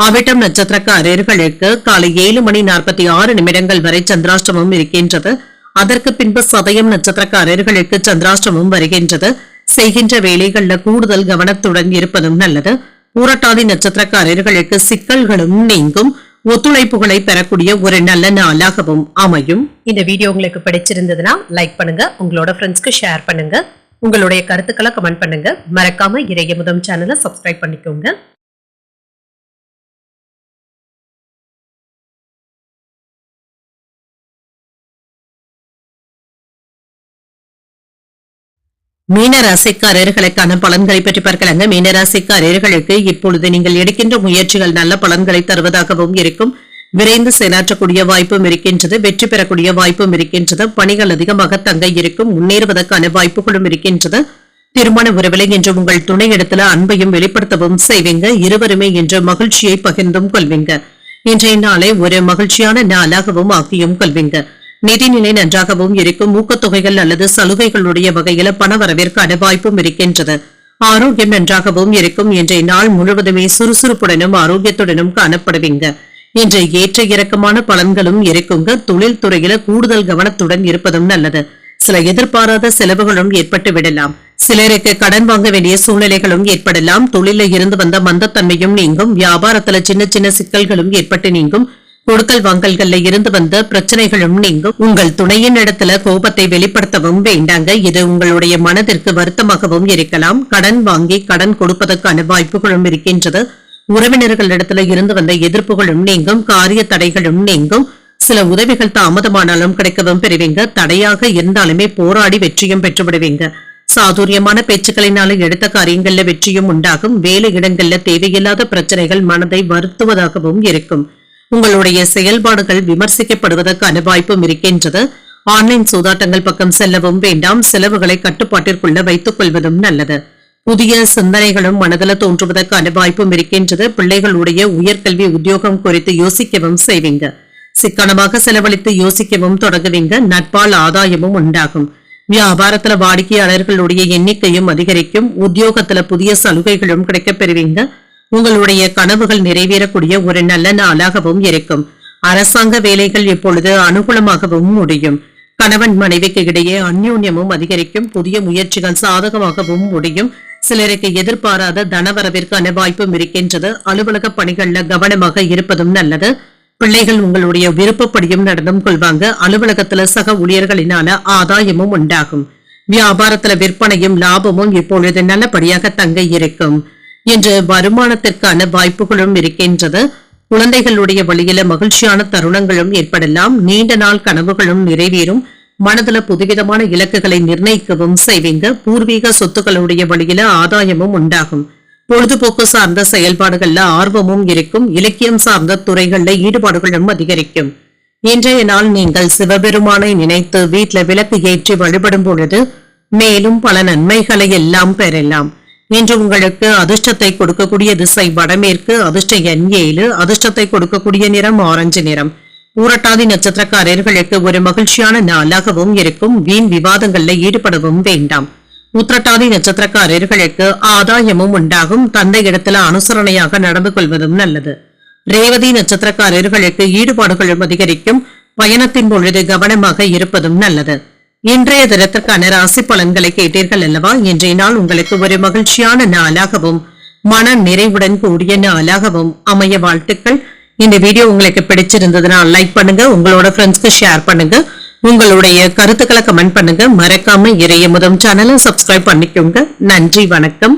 அவிட்டம் நட்சத்திரக்காரர்களுக்கு காலை 7:46 வரை சந்திராஷ்டமம் இருக்கின்றது. அதற்கு பின்பு சதயம் நட்சத்திரக்காரர்களுக்கு சந்திராஷ்டமம் வருகின்றது. செய்கின்ற வேலைகள்ல கூடுதல் கவனத்துடன் இருப்பதும் நல்லது. பூரட்டாதி நட்சத்திரக்காரர்களுக்கு சிக்கல்களும் நீங்கும். ஒத்துழைப்புகளை பெறக்கூடிய ஒரு நல்ல நாளாகவும் அமையும். இந்த வீடியோ உங்களுக்கு பிடிச்சிருந்ததுன்னா லைக் பண்ணுங்க, உங்களோட ஃப்ரெண்ட்ஸ்க்கு ஷேர் பண்ணுங்க, உங்களுடைய கருத்துக்களை கமெண்ட் பண்ணுங்க. மறக்காம இறையமுதம் சேனலை சப்ஸ்கிரைப் பண்ணிக்கோங்க. மீனராசிக்காரர்களுக்கான பலன்களை பற்றி பார்க்கலாங்க. மீனராசிக்காரர்களுக்கு இப்பொழுது நீங்கள் எடுக்கின்ற முயற்சிகள் நல்ல பலன்களை தருவதாகவும் இருக்கும். விரைந்து செயலாற்றக்கூடிய வாய்ப்பும் இருக்கின்றது. வெற்றி பெறக்கூடிய வாய்ப்பும் இருக்கின்றது. பணிகள் அதிகமாக தங்க இருக்கும். முன்னேறுவதற்கான வாய்ப்புகளும் இருக்கின்றது. திருமண உறவிலை என்று உங்கள் துணையிடத்துல அன்பையும் வெளிப்படுத்தவும் செய்வீங்க. இருவருமே என்று மகிழ்ச்சியை பகிர்ந்தும் கொள்வீங்க. இன்றைய நாளை ஒரு மகிழ்ச்சியான நாளாகவும் ஆக்கியும் கொள்வீங்க. நிதிநிலை நன்றாகவும் இருக்கும். ஊக்கத்தொகைகள் அல்லது சலுகைகளுடைய வகையில பண வரவிற்கான வாய்ப்பும் இருக்கின்றது. ஆரோக்கியம் நன்றாகவும் இருக்கும். இன்றைய நாள் முழுவதுமே சுறுசுறுப்புடனும் ஆரோக்கியத்துடனும் காணப்படுவீங்க. இன்று ஏற்ற இறக்கமான பலன்களும் இருக்குங்க. தொழில் துறையில கூடுதல் கவனத்துடன் இருப்பதும் நல்லது. சில எதிர்பாராத செலவுகளும் ஏற்பட்டு விடலாம். சிலருக்கு கடன் வாங்க வேண்டிய சூழ்நிலைகளும் ஏற்படலாம். தொழில இருந்து வந்த மந்தத்தன்மையும் நீங்கும். வியாபாரத்துல சின்ன சின்ன சிக்கல்களும் ஏற்பட்டு நீங்கும். கொடுக்கல் வாங்கல்கள்ல இருந்து வந்த பிரச்சனைகளும் நீங்கும். உங்கள் துணையின் இடத்துல கோபத்தை வெளிப்படுத்தவும் வேண்டாங்க. இது உங்களுடைய மனதிற்கு வருத்தமாகவும் இருக்கலாம். கடன் வாங்கி கடன் கொடுப்பதற்கான வாய்ப்புகளும் இருக்கின்றது. உறவினர்களிடத்துல இருந்து வந்த எதிர்ப்புகளும் நீங்கும். காரிய தடைகளும் நீங்கும். சில உதவிகள் தாமதமானாலும் கிடைக்கவும் பெறுவீங்க. தடையாக இருந்தாலுமே போராடி வெற்றியும் பெற்று விடுவீங்க. சாதுரியமான பேச்சுக்களினால எடுத்த காரியங்கள்ல வெற்றியும் உண்டாகும். வேலை இடங்கள்ல தேவையில்லாத பிரச்சனைகள் மனதை வருத்துவதாகவும் இருக்கும். உங்களுடைய செயல்பாடுகள் விமர்சிக்கப்படுவதற்கான வாய்ப்பும் இருக்கின்றது. ஆன்லைன் சூதாட்டங்கள் பக்கம் செல்லவும் வேண்டாம். செலவுகளை கட்டுப்பாட்டிற்குள்ள வைத்துக் கொள்வதும் நல்லது. புதிய சிந்தனைகளும் மனதில தோன்றுவதற்கான வாய்ப்பும் இருக்கின்றது. பிள்ளைகளுடைய உயர்கல்வி உத்தியோகம் குறித்து யோசிக்கவும் செய்வீங்க. சிக்கனமாக செலவழித்து யோசிக்கவும் தொடங்குவீங்க. நட்பால் ஆதாயமும் உண்டாகும். வியாபாரத்துல வாடிக்கையாளர்களுடைய எண்ணிக்கையும் அதிகரிக்கும். உத்தியோகத்துல புதிய சலுகைகளும் கிடைக்கப் பெறுவீங்க. உங்களுடைய கனவுகள் நிறைவேறக்கூடிய ஒரு நல்ல நாளாகவும் இருக்கும். அரசாங்க வேலைகள் இப்பொழுது அனுகூலமாகவும் முடியும். கணவன் மனைவிக்கு இடையே அந்யோன்யமும் அதிகரிக்கும். புதிய முயற்சிகள் சாதகமாகவும் முடியும். சிலருக்கு எதிர்பாராத தனவரவிற்கான வாய்ப்பும் இருக்கின்றது. அலுவலக பணிகள்ல கவனமாக இருப்பதும் நல்லது. பிள்ளைகள் உங்களுடைய விருப்பப்படியும் நடந்தும் கொள்வாங்க. அலுவலகத்துல சக ஊழியர்களினால ஆதாயமும் உண்டாகும். வியாபாரத்துல விற்பனையும் லாபமும் இப்பொழுது நல்லபடியாக தங்க இருக்கும். இன்று வருமானத்திற்கான வாய்ப்புகளும் இருக்கின்றது. குழந்தைகளுடைய வழியில மகிழ்ச்சியான தருணங்களும் ஏற்படலாம். நீண்ட நாள் கனவுகளும் நிறைவேறும். மனதுல புதுவிதமான இலக்குகளை நிர்ணயிக்கவும் செய்வீங்க. பூர்வீக சொத்துக்களுடைய வழியில ஆதாயமும் உண்டாகும். பொழுதுபோக்கு சார்ந்த செயல்பாடுகள்ல ஆர்வமும் இருக்கும். இலக்கியம் சார்ந்த துறைகள்ல ஈடுபாடுகளும் அதிகரிக்கும். இன்றைய நாள் நீங்கள் சிவபெருமானை நினைத்து வீட்ல விளக்கு ஏற்றி வழிபடும் பொழுது மேலும் பல நன்மைகளை எல்லாம் பெறலாம். இன்று உங்களுக்கு அதிர்ஷ்டத்தை கொடுக்கக்கூடிய திசை வடமேற்கு, அதிர்ஷ்ட எண் 7, அதிர்ஷ்டத்தை கொடுக்கக்கூடிய நிறம் ஆரஞ்சு நிறம். பூரட்டாதி நட்சத்திரக்காரர்களுக்கு ஒரு மகிழ்ச்சியான நாளாகவும் இருக்கும். வீண் விவாதங்கள்ல ஈடுபடவும் வேண்டாம். உத்திரட்டாதி நட்சத்திரக்காரர்களுக்கு ஆதாயமும் உண்டாகும். தந்தை இடத்துல அனுசரணையாக நடந்து கொள்வதும் நல்லது. ரேவதி நட்சத்திரக்காரர்களுக்கு ஈடுபாடுகளும் அதிகரிக்கும். பயணத்தின் பொழுது கவனமாக இருப்பதும் நல்லது. இன்றைய தினத்திற்கான ராசி பலன்களை கேட்டீர்கள் அல்லவா? இன்றைய நாள் உங்களுக்கு ஒரு மகிழ்ச்சியான நாளாகவும் மன நிறைவுடன் கூடிய நாளாகவும் அமைய வாழ்த்துக்கள். இந்த வீடியோ உங்களுக்கு பிடிச்சிருந்ததுன்னா லைக் பண்ணுங்க, உங்களோட ஃப்ரெண்ட்ஸ்க்கு ஷேர் பண்ணுங்க, உங்களுடைய கருத்துக்களை கமெண்ட் பண்ணுங்க. மறக்காம இறையமுதம் சேனலை சப்ஸ்கிரைப் பண்ணிக்கோங்க. நன்றி, வணக்கம்.